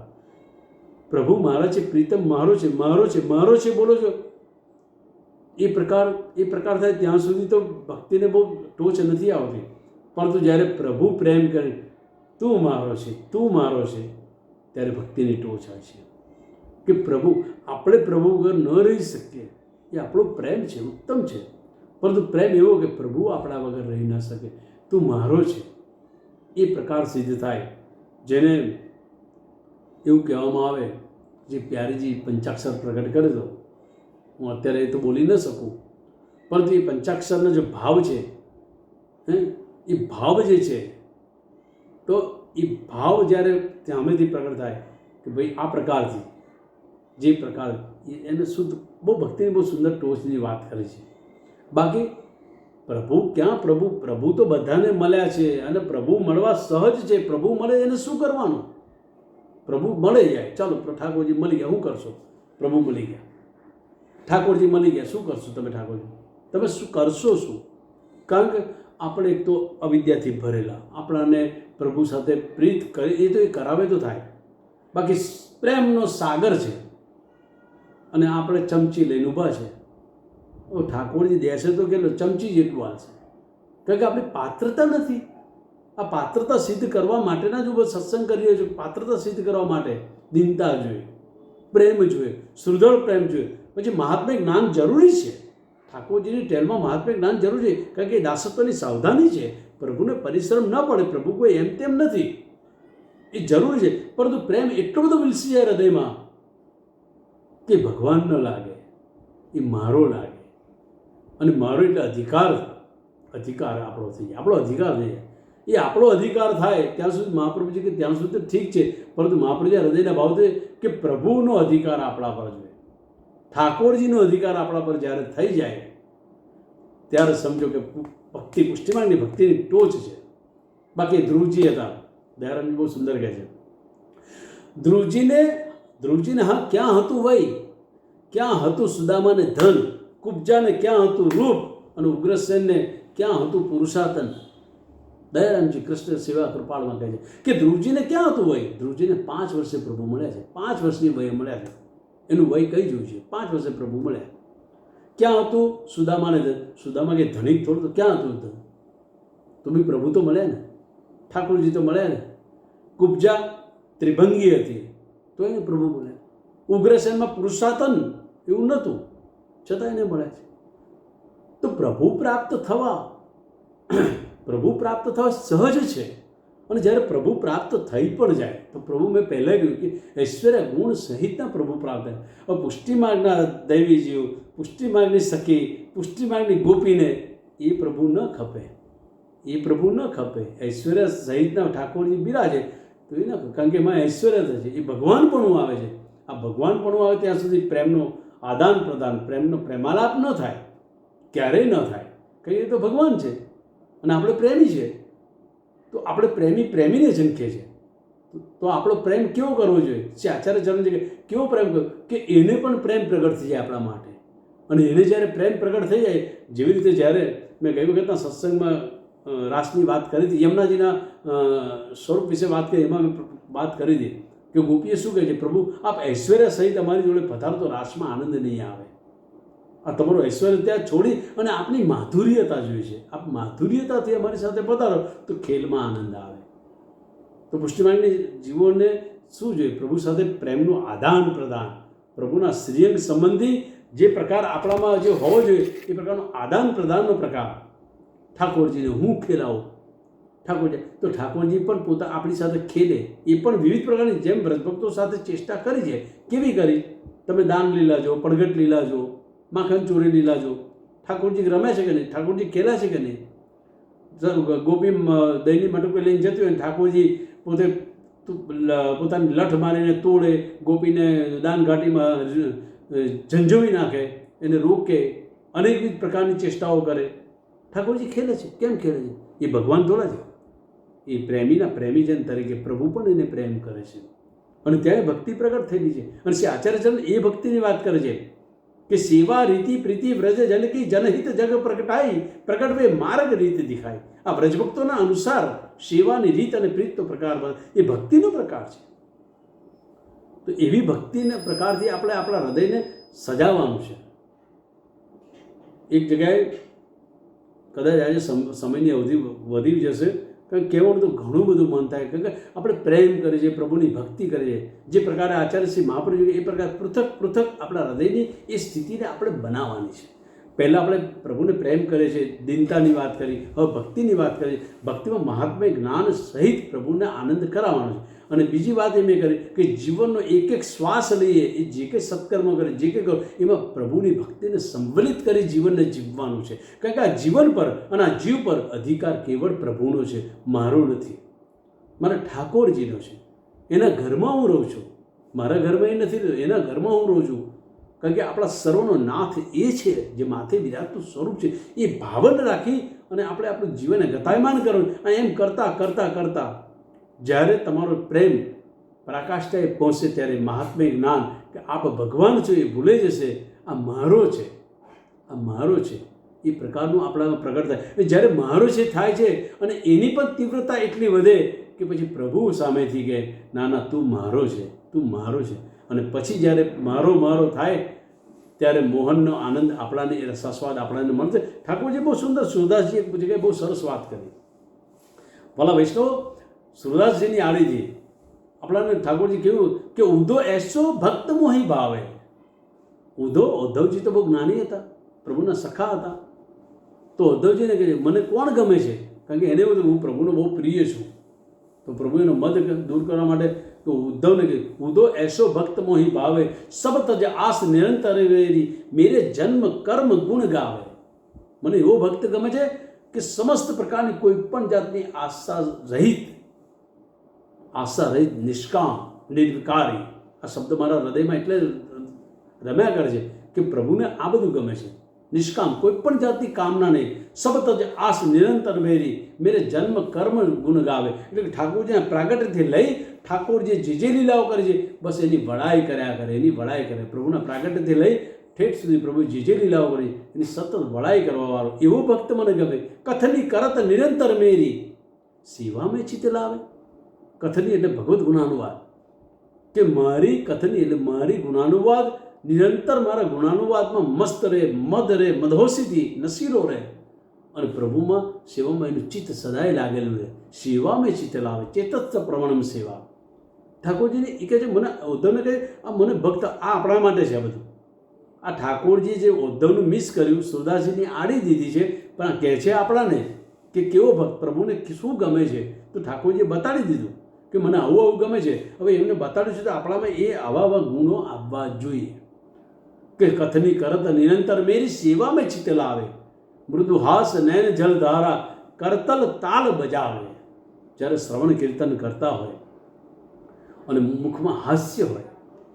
પ્રભુ મારા છે, પ્રીતમ મારો છે, બોલો છો. એ પ્રકાર થાય ત્યાં સુધી તો ભક્તિને બહુ ટોચ નથી આવતી. પરંતુ જ્યારે પ્રભુ પ્રેમ કરે તું મારો છે, ત્યારે ભક્તિની ટોચ આવે છે. કે પ્રભુ, આપણે પ્રભુ વગર ન રહી શકીએ, એ આપણો પ્રેમ છે, ઉત્તમ છે. પરંતુ પ્રેમ એવો કે પ્રભુ આપણા વગર રહી ન શકે, તું મારો છે, એ પ્રકાર સિદ્ધ થાય. જેને એવું કહેવામાં આવે, જે પ્યારીજી પંચાક્ષર પ્રગટ કરે તો હું અત્યારે એ તો બોલી ન શકું, પરંતુ એ પંચાક્ષરનો જે ભાવ છે, એ ભાવ જે છે, તો એ ભાવ જ્યારે સામેથી પ્રગટ થાય કે ભાઈ આ પ્રકારથી જે પ્રકાર એને શુદ્ધ, બહુ ભક્તિની બહુ સુંદર ટોચની વાત કરે છે. બાકી પ્રભુ ક્યાં? પ્રભુ તો બધાને મળ્યા છે અને પ્રભુ મળવા સહજ છે. પ્રભુ મળે એને શું કરવાનું? પ્રભુ મળી જાય, ચાલો ઠાકોરજી મળી ગયા, શું કરશો? પ્રભુ મળી ગયા, ઠાકોરજી મળી ગયા, શું કરશો તમે? ઠાકોરજી તમે શું કરશો? શું? કારણ કે આપણે એક તો અવિદ્યાથી ભરેલા, આપણાને પ્રભુ સાથે પ્રીત કરે એ તો એ કરાવે તો થાય, બાકી પ્રેમનો સાગર છે અને આપણે ચમચી લઈને ઊભા છે. ઠાકોરજી દેશે તો કેટલો ચમચી જેટલું હાલશે, કારણ કે આપણી પાત્રતા નથી. આ પાત્રતા સિદ્ધ કરવા માટેના જો સત્સંગ કરીએ છીએ, પાત્રતા સિદ્ધ કરવા માટે દીનતા જોઈએ, પ્રેમ જોઈએ, સુદૃઢ પ્રેમ જોઈએ. પછી મહાત્મ્ય જ્ઞાન જરૂરી છે. ઠાકોરજીની ટેલમાં મહાત્મ્ય જ્ઞાન જરૂરી છે, કારણ કે એ દાસત્વની સાવધાની છે. પ્રભુને પરિશ્રમ ન પડે, પ્રભુ કોઈ એમ તેમ નથી, એ જરૂરી છે. પરંતુ પ્રેમ એટલો બધો વિલસી જાય હૃદયમાં કે ભગવાન ન લાગે, એ મારો લાગે. અને મારો એટલે અધિકાર આપણો થઈ જાય, આપણો અધિકાર થઈ જાય. એ આપણો અધિકાર થાય ત્યાં સુધી મહાપ્રભુજી કે ત્યાં સુધી તો ઠીક છે, પરંતુ મહાપ્રભુજી હૃદયના ભાવથી કે પ્રભુનો અધિકાર આપણા પર જોઈએ, ઠાકોરજીનો અધિકાર આપણા પર જ્યારે થઈ જાય ત્યારે સમજો કે ભક્તિ પુષ્ટિમાર્ગની ભક્તિની ટોચ છે. બાકી ધ્રુવજી હતા, દયારામજી બહુ સુંદર કહે છે, ધ્રુવજીને હા ક્યાં હતું વય, ક્યાં હતું સુદામાને ધન, કુબ્જાને ક્યાં હતું રૂપ, અને ઉગ્રસેનને ક્યાં હતું પુરુષાતન. દયારામજી કૃષ્ણ સેવા કૃપાળમાં કહે છે કે ધ્રુવજીને ક્યાં હતું વય. ધ્રુવજીને 5 વર્ષે પ્રભુ મળ્યા છે, 5 વર્ષની વયે મળ્યા છે. એનું વય કઈ જોયું છે, 5 વર્ષે પ્રભુ મળ્યા. ક્યાં હતું સુદામાને ધન, સુદામા કે ધનિક થોડું તો ક્યાં હતું ધન, તો બી પ્રભુ તો મળ્યા ને, ઠાકોરજી તો મળ્યા ને. કુબ્જા ત્રિભંગી હતી તો એને પ્રભુ મળ્યા. ઉગ્રસેનમાં પુરુષાતન એવું નહોતું છતાં એને મળ્યા છે. તો પ્રભુ પ્રાપ્ત થવા સહજ છે. અને જ્યારે પ્રભુ પ્રાપ્ત થઈ પણ જાય તો પ્રભુ, મેં પહેલાં કહ્યું કે ઐશ્વર્ય ગુણ સહિતના પ્રભુ પ્રાપ્ત થાય. હવે પુષ્ટિમાર્ગના દૈવીજીવ, પુષ્ટિમાર્ગની સખી, પુષ્ટિમાર્ગની ગોપીને એ પ્રભુ ન ખપે, એ પ્રભુ ન ખપે. ઐશ્વર્ય સહિતના ઠાકોરજી બિરાજે તો એ ન ખપે, કારણ કે એમાં ઐશ્વર્ય છે, એ ભગવાનપણું આવે છે. આ ભગવાનપણું આવે ત્યાં સુધી પ્રેમનો આદાન પ્રદાન, પ્રેમનો પ્રેમાલાપ ન થાય, ક્યારેય ન થાય. કંઈ એ તો ભગવાન છે અને આપણે પ્રેમી છે, તો આપણે પ્રેમીને ઝંખે છે. તો આપણો પ્રેમ કેવો કરવો જોઈએ? શ્રી આચાર્ય ચરણ છે કે કેવો પ્રેમ કરવો કે એને પણ પ્રેમ પ્રગટ થઈ જાય આપણા માટે. અને એને જ્યારે પ્રેમ પ્રગટ થઈ જાય, જેવી રીતે જ્યારે મેં ગઈ વખતના સત્સંગમાં રાસની વાત કરી હતી, યમુનાજીના સ્વરૂપ વિશે વાત કરી, એમાં વાત કરી હતી કે ગોપીએ શું કહે છે, પ્રભુ આપ ઐશ્વર્ય સહિત અમારી જોડે પધારો તો રાસમાં આનંદ નહીં આવે. આ તમારું ઐશ્વર્ય ત્યાં છોડી અને આપની માધુર્યતા જોઈએ છે, આપ માધુર્યતાથી અમારી સાથે પધારો તો ખેલમાં આનંદ આવે. તો પુષ્ટિમાર્ગની જીવોને શું જોઈએ? પ્રભુ સાથે પ્રેમનું આદાન પ્રદાન, પ્રભુના શ્રીઅંગ સંબંધી જે પ્રકાર આપણામાં જે હોવો જોઈએ એ પ્રકારનો આદાન પ્રદાનનો પ્રકાર. ઠાકોરજીને હું ખેલાવું, ઠાકોરજી તો ઠાકોરજી પણ પોતા આપણી સાથે ખેલે. એ પણ વિવિધ પ્રકારની, જેમ વ્રતભક્તો સાથે ચેષ્ટા કરી છે. કેવી કરી? તમે દાન લીલા જો, પડઘટ લીલા જો, માખણ ચોરી લીલા જો. ઠાકોરજી રમે છે કે નહીં? ઠાકોરજી ખેલા છે કે નહીં? ગોપી દહીંની મટુકી લઈને જતી હોય, ઠાકોરજી પોતે પોતાની લઠ મારીને તોડે, ગોપીને દાન ઘાટીમાં ઝંઝોવી નાખે, એને રોકે, અનેકવિધ પ્રકારની ચેષ્ટાઓ કરે. ઠાકોરજી ખેલે છે. કેમ ખેલે છે? એ ભગવાન થોડા છે. એ પ્રેમીના પ્રેમીજન તરીકે પ્રભુ પણ એને પ્રેમ કરે છે. અને ત્યાં ભક્તિ પ્રગટ થયેલી છે. અને શ્રી આચાર્યચંદ એ ભક્તિની વાત કરે છે કે સેવા રીતિ પ્રીતિ વ્રજ જન કી જનહિત જગ પ્રગટાઈ, પ્રગટવે માર્ગ રીત દિખાય. આ વ્રજભક્તોના અનુસાર સેવાની રીત અને પ્રીતનો પ્રકાર એ ભક્તિનો પ્રકાર છે. તો એવી ભક્તિના પ્રકારથી આપણે આપણા હૃદયને સજાવવાનું છે. એક જગ્યાએ કદાચ આજે સમયની અવધિ વધી જશે, કારણ કહેવાનું તો ઘણું બધું મન થાય, કારણ કે આપણે પ્રેમ કરીએ છીએ, પ્રભુની ભક્તિ કરીએ, જે પ્રકારે આચાર્ય શ્રી મહાપ્રભુ એ પ્રકાર પૃથક પૃથક આપણા હૃદયની એ સ્થિતિને આપણે બનાવવાની છે. પહેલાં આપણે પ્રભુને પ્રેમ કરીએ છીએ, દીનતાની વાત કરી, હવે ભક્તિની વાત કરી. ભક્તિમાં મહાત્મ્ય જ્ઞાન સહિત પ્રભુને આનંદ કરાવવાનો છે. અને બીજી વાત એ મેં કરી કે જીવનનો એક એક શ્વાસ લઈએ, એ જે કંઈ સત્કર્મો કરે, જે કંઈ કરો, એમાં પ્રભુની ભક્તિને સંવલિત કરી જીવનને જીવવાનું છે. કારણ કે આ જીવન પર અને આ જીવ પર અધિકાર કેવળ પ્રભુનો છે, મારો નથી, મારા ઠાકોરજીનો છે. એના ઘરમાં હું રહું છું, મારા ઘરમાં એ નથી રહ્યો, એના ઘરમાં હું રહું છું. કારણ કે આપણા સર્વનો નાથ એ છે, જે માથે બિરાજતું સ્વરૂપ છે. એ ભાવન રાખી અને આપણે આપણું જીવનને ગતાયમાન કરવું. અને એમ કરતાં કરતાં કરતાં જ્યારે તમારો પ્રેમ પરાકાષ્ઠાએ પહોંચે ત્યારે મહાત્મ્ય જ્ઞાન કે આપ ભગવાન છો એ ભૂલાઈ જશે. આ મારો છે, આ મારો છે, એ પ્રકારનું આપણામાં પ્રગટ થાય. જ્યારે મારો છે થાય છે અને એની પણ તીવ્રતા એટલી વધે કે પછી પ્રભુ સામેથી કહે, ના ના તું મારો છે, તું મારો છે. અને પછી જ્યારે મારો મારો થાય ત્યારે મોહનનો આનંદ આપણાને, એ રસાસ્વાદ આપણાને મળશે. ઠાકોરજી બહુ સુંદર, સુરદાસજી એક જગ્યાએ બહુ સરસ વાત કરી. ભલા વૈષ્ણવ સુરદાસજીની આળીજી આપણાને ઠાકોરજી કહ્યું કે ઉધો એસો ભક્ત મોહી ભાવે. ઉદ્ધવજી તો બહુ જ્ઞાની હતા, પ્રભુના સખા હતા. તો ઉદ્ધવજીને કહે મને કોણ ગમે છે? કારણ કે એને બધું હું પ્રભુનો બહુ પ્રિય છું. તો પ્રભુ એનો મદ દૂર કરવા માટે તો ઉદ્ધવને કહ્યું ઉધો એસો ભક્ત મોહી ભાવે, સબ તજ આસ નિરંતર વેરી, મેરે જન્મ કર્મ ગુણ ગાવે. મને એવો ભક્ત ગમે છે કે સમસ્ત પ્રકારની કોઈ પણ જાતની આશા રહિત નિષ્કામ નિર્વિકારી, આ શબ્દ મારા હૃદયમાં એટલે રમ્યા કરે છે કે પ્રભુને આ બધું ગમે છે. નિષ્કામ, કોઈ પણ જાતની કામના નહીં. સબત જ આસ નિરંતર મેરે જન્મ કર્મ ગુણ ગાવે. એટલે કે ઠાકોરજીના પ્રાગટ્યથી લઈ ઠાકોરજી જે લીલાઓ કરે છે બસ એની વડાઈ કર્યા કરે, એની વડાઈ કરે. પ્રભુના પ્રાગટ્યથી લઈ ઠેઠ સુધી પ્રભુ જે લીલાઓ કરી એની સતત વડાઈ કરવાવાળો એવો ભક્ત મને ગમે. કથની કરત નિરંતર મેરી સેવા મેં ચિત્ત લાવે. કથની એટલે ભગવદ્ ગુણાનુવાદ, કે મારી કથની એટલે મારી ગુણાનુવાદ નિરંતર મારા ગુણાનુવાદમાં મસ્ત રહે, મદ રહે, મધોસીથી નશીલો રહે અને પ્રભુમાં સેવામાં એનું ચિત્ત સદાય લાગેલું રહે. સેવામાં ચિત્ત લાવે, ચેતસ્થ પ્રવણમ સેવા. ઠાકોરજીને એ કહે છે, મને ઉદ્ધવને કહે આ મને ભક્ત આ આપણા માટે છે. આ બધું આ ઠાકોરજી જે ઉદ્ધવનું મિસ કર્યું, સુરદાસજીની આડી દીધી છે, પણ કહે છે આપણાને કે કેવો ભક્ત, પ્રભુને શું ગમે છે તો ઠાકોરજીએ બતાડી દીધું કે મને આવું આવું ગમે છે. હવે એમને બતાડ્યું છે તો આપણામાં એ આવા ગુણો આવવા જોઈએ કે કથની કરત નિરંતર મેરી સેવામાં ચિત્ત લાવે, મૃદુ હાસ નૈન જલધારા કરતલ તાલ બજાવે. જ્યારે શ્રવણ કીર્તન કરતા હોય અને મુખમાં હાસ્ય હોય,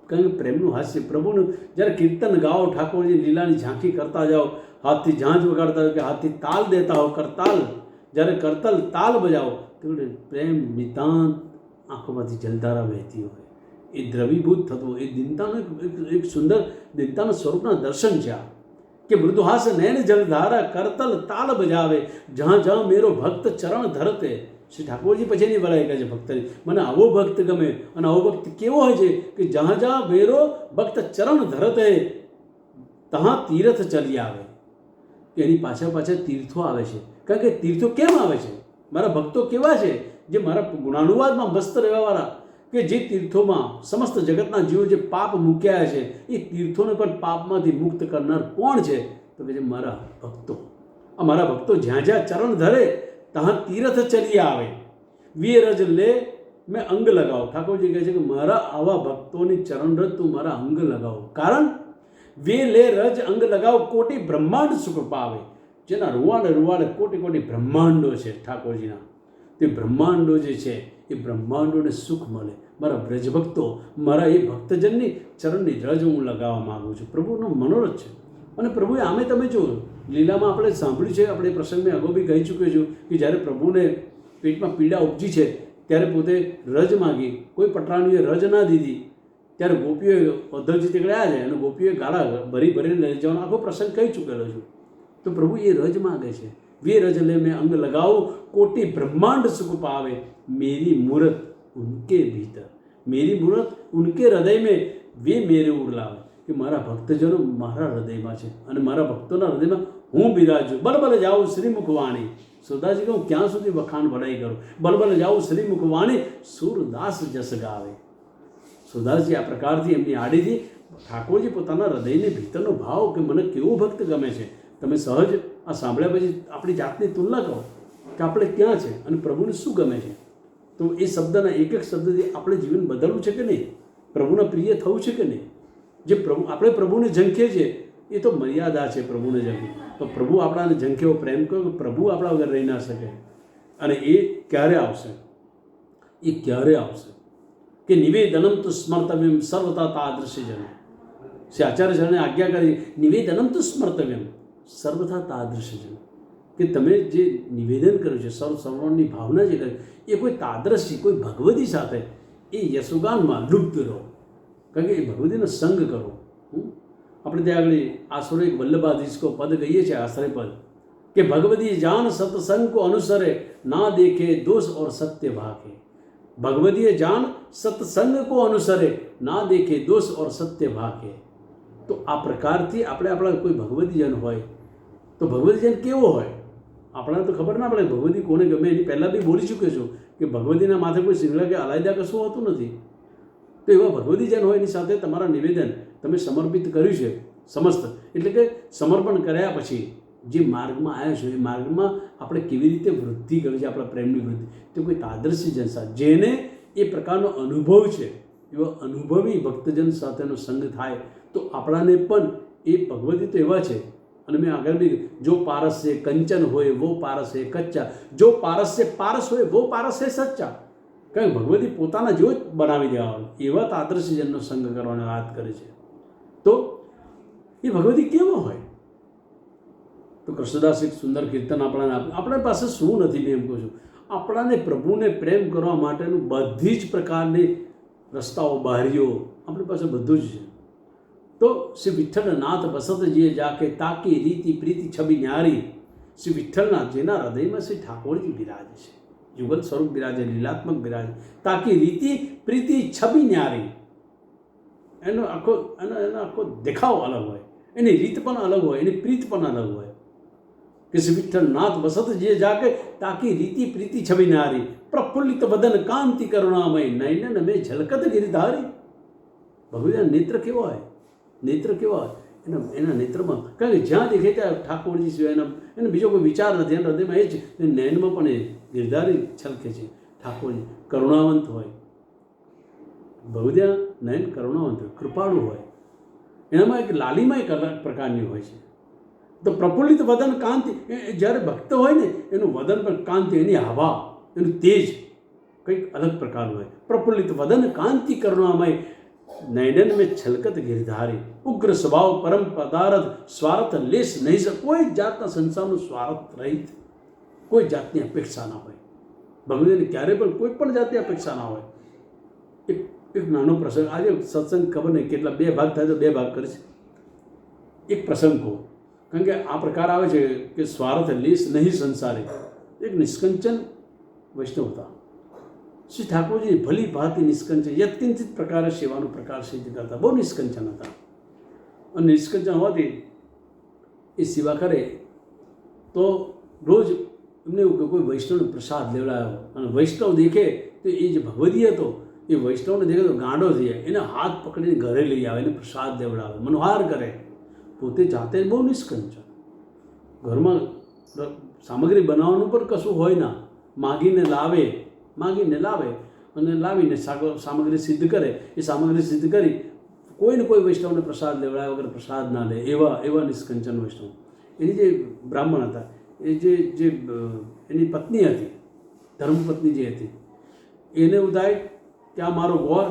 કારણ કે પ્રેમનું હાસ્ય, પ્રભુનું જ્યારે કીર્તન ગાઓ, ઠાકોરજી લીલાની ઝાંખી કરતા જાઓ, હાથથી ઝાંઝ વગાડતા હોય કે હાથથી તાલ દેતા હો, કરતાલ, જ્યારે કરતલ તાલ બજાવો તો પ્રેમ નિતાંત આંખોમાંથી જલધારા વહેતી હોય, એ દ્રવીભૂત થતું હોય. એ દિનતાનું એક સુંદર દિનતાના સ્વરૂપના દર્શન છે આ, કે મૃદુહાસ નૈન જલધારા કરતલ તાલ બજાવે, જहाँ જहाँ મેરો ભક્ત ચરણ ધરતે. શ્રી ઠાકોરજી પછીની વરાય કહે છે ભક્તની, મને આવો ભક્ત ગમે. અને આવો ભક્ત કેવો હોય છે કે જहाँ જहाँ મેરો ભક્ત ચરણ ધરતે તહાં તીર્થ ચલી આવે. કે એની પાછળ તીર્થો આવે છે. કારણ કે તીર્થો કેમ આવે છે? મારા ભક્તો કેવા છે જે મારા ગુણાનુવાદમાં મસ્ત રહેવાવાળા, કે જે તીર્થોમાં સમસ્ત જગતના જીવો જે પાપ મૂક્યા છે એ તીર્થોને પણ પાપમાંથી મુક્ત કરનાર કોણ છે? તો કે મારા ભક્તો. આ મારા ભક્તો જ્યાં જ્યાં ચરણ ધરે ત્યાં તીર્થ ચલી આવે. વે રજ લે મેં અંગ લગાવો. ઠાકોરજી કહે છે કે મારા આવા ભક્તોની ચરણ રજ તું મારા અંગ લગાવો. કારણ વે લે રજ અંગ લગાવો કોટી બ્રહ્માંડ સુખ પાવે. જેના રૂવાડે કોટી બ્રહ્માંડો છે ઠાકોરજીના, તે બ્રહ્માંડો જે છે એ બ્રહ્માંડોને સુખ મળે. મારા બ્રજભક્તો, મારા એ ભક્તજનની ચરણની રજ હું લગાવવા માગું છું. પ્રભુનો મનોરથ છે. અને પ્રભુએ આમે તમે જો લીલામાં આપણે સાંભળ્યું છે, આપણે પ્રસંગ મેં અગાઉ બી કહી ચૂક્યો છું કે જ્યારે પ્રભુને પેટમાં પીડા ઉપજી છે ત્યારે પોતે રજ માગી, કોઈ પટરાણીએ રજ ના દીધી, ત્યારે ગોપીઓએ ઉદ્ધવજી તે ગયા છે અને ગોપીઓએ ગાળા ભરીને લઈ જવાનો આખો પ્રસંગ કહી ચૂકેલો છું. તો પ્રભુ એ રજ માગે છે. વે રજ લે મેં અંગ લગાવું કોટી બ્રહ્માંડ સુખ પાવે, મેરી મૂરત ઉનકે ભીતર. મેરી મૂરત ઉનકે હૃદય મેં વે મેરે ઉરલાવે. કે મારા ભક્તજનો મારા હૃદયમાં છે અને મારા ભક્તોના હૃદયમાં હું બિરાજું. બલબલ જાઉં શ્રીમુખ વાણી. સુરદાસજી કહું ક્યાં સુધી વખાણ વડાઈ કરું. બલબલ જાઉં શ્રીમુખ વાણી સૂરદાસ જસ ગાવે. સુરદાસજી આ પ્રકારથી એમની આડીથી ઠાકોરજી પોતાના હૃદયની ભીતરનો ભાવ કે મને કેવો ભક્ત ગમે છે. તમે સહજ આ સાંભળ્યા પછી આપણી જાતની તુલના કરો કે આપણે ક્યાં છે અને પ્રભુને શું ગમે છે. તો એ શબ્દના એક શબ્દથી આપણે જીવન બદલવું છે કે નહીં? પ્રભુના પ્રિય થવું છે કે નહીં? જે પ્રભુ આપણે પ્રભુને ઝંખીએ છીએ એ તો મર્યાદા છે. પ્રભુને ઝંખી તો પ્રભુ આપણાને ઝંખેવો પ્રેમ કરો કે પ્રભુ આપણા વગર રહી ના શકે. અને એ ક્યારે આવશે? એ ક્યારે આવશે કે નિવેદનમ તો સ્મર્તવ્યમ સર્વતા તાદૃશ્ય જન. શ્રી આચાર્ય શરણે આજ્ઞા કરી, નિવેદનમ તો સ્મર્તવ્યમ સર્વથા તાદૃશ્ય જન. કે તમે જે નિવેદન કર્યું છે, સર્વની ભાવના જે કરી એ કોઈ તાદૃશ્ય, કોઈ ભગવતી સાથે એ યશોગાનમાં લુપ્ત રહો. કારણ કે એ ભગવતીનો સંગ કરો. આપણે ત્યાં આગળ આસરો એક વલ્લભાધીશકો પદ કહીએ છીએ, આશ્રય પદ, કે ભગવતી જાન સત્સંગ કો અનુસરે ના દેખે દોષ और સત્ય ભાગે. ભગવતીએ જાન સત્સંગ કો અનુસરે ના દેખે દોષ और સત્ય ભાગે. તો આ પ્રકારથી આપણે આપણા કોઈ ભગવતીજન હોય તો ભગવતીજન કેવો હોય આપણાને તો ખબર ના પડે. ભગવતી કોને ગમે એની પહેલાં બી બોલી ચૂક્યો છું કે ભગવતીના માથે કોઈ સિંગલા કે અલાયદા કશું હોતું નથી. તો એવા ભગવતીજન હોય એની સાથે તમારા નિવેદન તમે સમર્પિત કર્યું છે સમસ્ત, એટલે કે સમર્પણ કર્યા પછી જે માર્ગમાં આવ્યા છો એ માર્ગમાં આપણે કેવી રીતે વૃદ્ધિ કરી છે, આપણા પ્રેમની વૃદ્ધિ. તો કોઈ તાદર્શી જન સાથે જેને એ પ્રકારનો અનુભવ છે એવા અનુભવી ભક્તજન સાથેનો સંગ થાય તો આપણાને પણ એ ભગવતી તો એવા છે અને મેં આગળ બી જો પારસ છે કંચન હોય વો પારસ છે કચ્ચા, જો પારસ છે પારસ હોય વો પારસ છે સચ્ચા. કારણ કે ભગવતી પોતાના જેવો જ બનાવી દેવા એવા તાદૃશીજનનો સંગ કરવાની વાત કરે છે. તો એ ભગવતી કેવો હોય? તો કૃષ્ણદાસ એક સુંદર કીર્તન આપણા પાસે શું નથી, મેં એમ કહું છું, આપણાને પ્રભુને પ્રેમ કરવા માટેનું બધી જ પ્રકારની રસ્તાઓ બારીઓ આપણી પાસે બધું જ છે. તો શ્રી વિઠ્ઠલ નાથ બસત જે જાકે તાકી રીતિ પ્રીતિ છબી ન્યારી. શ્રી વિઠ્ઠલના જેના હૃદયમાં શ્રી ઠાકોરજી બિરાજે છે, યુગલ સ્વરૂપ બિરાજે, લીલાત્મક બિરાજે, તાકી રીતિ પ્રીતિ છબી ન્યારી. એનો આખો દેખાવ અલગ હોય, એની રીત પણ અલગ હોય, એની પ્રીત પણ અલગ હોય. કે શ્રી વિઠ્ઠલ નાથ બસત જે જાકે તાકી રીતિ પ્રીતિ છબી ન્યારી. પ્રફુલ્લિત વદન કાંતિ કરુણામય નયન મેં ઝલકત ગિરધારી. ભગવાન નેત્ર કેવા હોય? નેત્ર કેવા હોય? એના નેત્રમાં, કારણ કે જ્યાં દેખે ત્યાં ઠાકોરજી સિવાય એને બીજો કોઈ વિચાર નથી. એના હૃદયમાં એ જ નયનમાં પણ એ ગિરધારી છલકે છે. ઠાકોરજી કરુણાવંત હોય, ભગવદ્યા નયન કરુણાવંત હોય, કૃપાળુ હોય, એનામાં એક લાલીમાં એક અલગ પ્રકારની હોય છે. તો પ્રફુલ્લિત વદન કાંતિ, જ્યારે ભક્ત હોય ને એનું વદન પણ કાંતિ, એની હવા, એનું તેજ કંઈક અલગ પ્રકારનું હોય. પ્રફુલ્લિત વદન કાંતિ કરુણામય નયન મેં છલકત ગિરધારી. ઉગ્ર સ્વભાવ પરમ પદાર્થ સ્વાર્થ લેશ નહીં. કોઈ જાતના સંસારનું સ્વાર્થ રહિત, કોઈ જાતની અપેક્ષા ના હોય. ભગવાનને ક્યારે પણ કોઈ પણ જાતની અપેક્ષા ના હોય. એક નાનો પ્રસંગ, આજે સત્સંગ ખબર નહીં કેટલા 2 ભાગ થાય તો 2 ભાગ કરીશ. એક પ્રસંગ કહું, કારણ કે આ પ્રકાર આવે છે કે સ્વાર્થ લેશ નહીં સંસારે. એક નિષ્કંચન વૈષ્ણવ હતા. શ્રી ઠાકોરજી ભલી ભાંતિ નિષ્કંચન યત્કિંચિત પ્રકારે સેવાનો પ્રકાર સિદ્ધ કરતા, બહુ નિષ્કંચન હતા. અને નિષ્કંચન હોવાથી એ સેવા કરે તો રોજ એમને એવું કે કોઈ વૈષ્ણવને પ્રસાદ લેવડાવ્યો, અને વૈષ્ણવ દેખે તો એ જે ભગવદી હતો એ વૈષ્ણવને દેખે તો ગાંડો થઈ જાય, એને હાથ પકડીને ઘરે લઈ આવે, એને પ્રસાદ લેવડાવે, મનોહાર કરે. પોતે જાતે બહુ નિષ્કંચન. ઘરમાં સામગ્રી બનાવવાનું પણ કશું હોય ના, માગીને લાવે અને લાવીને સામગ્રી સિદ્ધ કરે. એ સામગ્રી સિદ્ધ કરી કોઈને કોઈ વૈષ્ણવને પ્રસાદ લેવડાવ્યા વગર પ્રસાદ ના લે, એવા નિષ્કંચન વૈષ્ણવ. એની જે બ્રાહ્મણ હતા, એ જે એની પત્ની હતી, ધર્મપત્ની જે હતી, એને એવું થાય કે આ મારો ગોર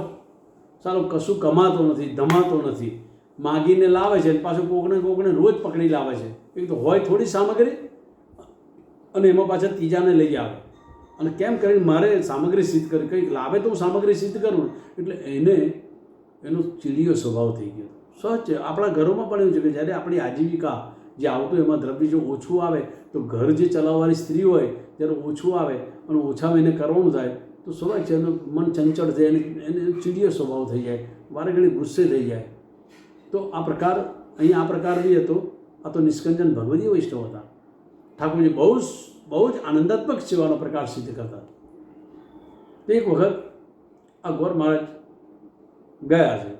સારો કશું કમાતો નથી, ધમાતો નથી, માગીને લાવે છે, પાછું કોકને રોજ પકડી લાવે છે. એક તો હોય થોડી સામગ્રી અને એમાં પાછા ત્રીજાને લઈ આવે. અને કેમ કરીને મારે સામગ્રી સિદ્ધ કરી, કંઈક લાવે તો હું સામગ્રી સિદ્ધ કરું. એટલે એનો ચીડિયો સ્વભાવ થઈ ગયો. સહજ આપણા ઘરોમાં પણ એવું છે કે જ્યારે આપણી આજીવિકા જે આવતું એમાં દ્રવ્ય જો ઓછું આવે તો ઘર જે ચલાવવાની સ્ત્રી હોય જ્યારે ઓછું આવે અને ઓછામાં એને કરવાનું થાય તો સ્વાભાવિક છે એનું મન ચંચળ થાય, એને ચીડિયો સ્વભાવ થઈ જાય, વારે ઘડી ગુસ્સે થઈ જાય. તો આ પ્રકાર અહીં આ પ્રકાર બી હતો. આ તો નિષ્કંચન ભગવદી વૈષ્ણવ હતા. ઠાકોરજી બહુ જ આનંદાત્મક સેવાનો પ્રકાર સિદ્ધ કરતા. એક વખત આ ગોર મહારાજ ગયા છે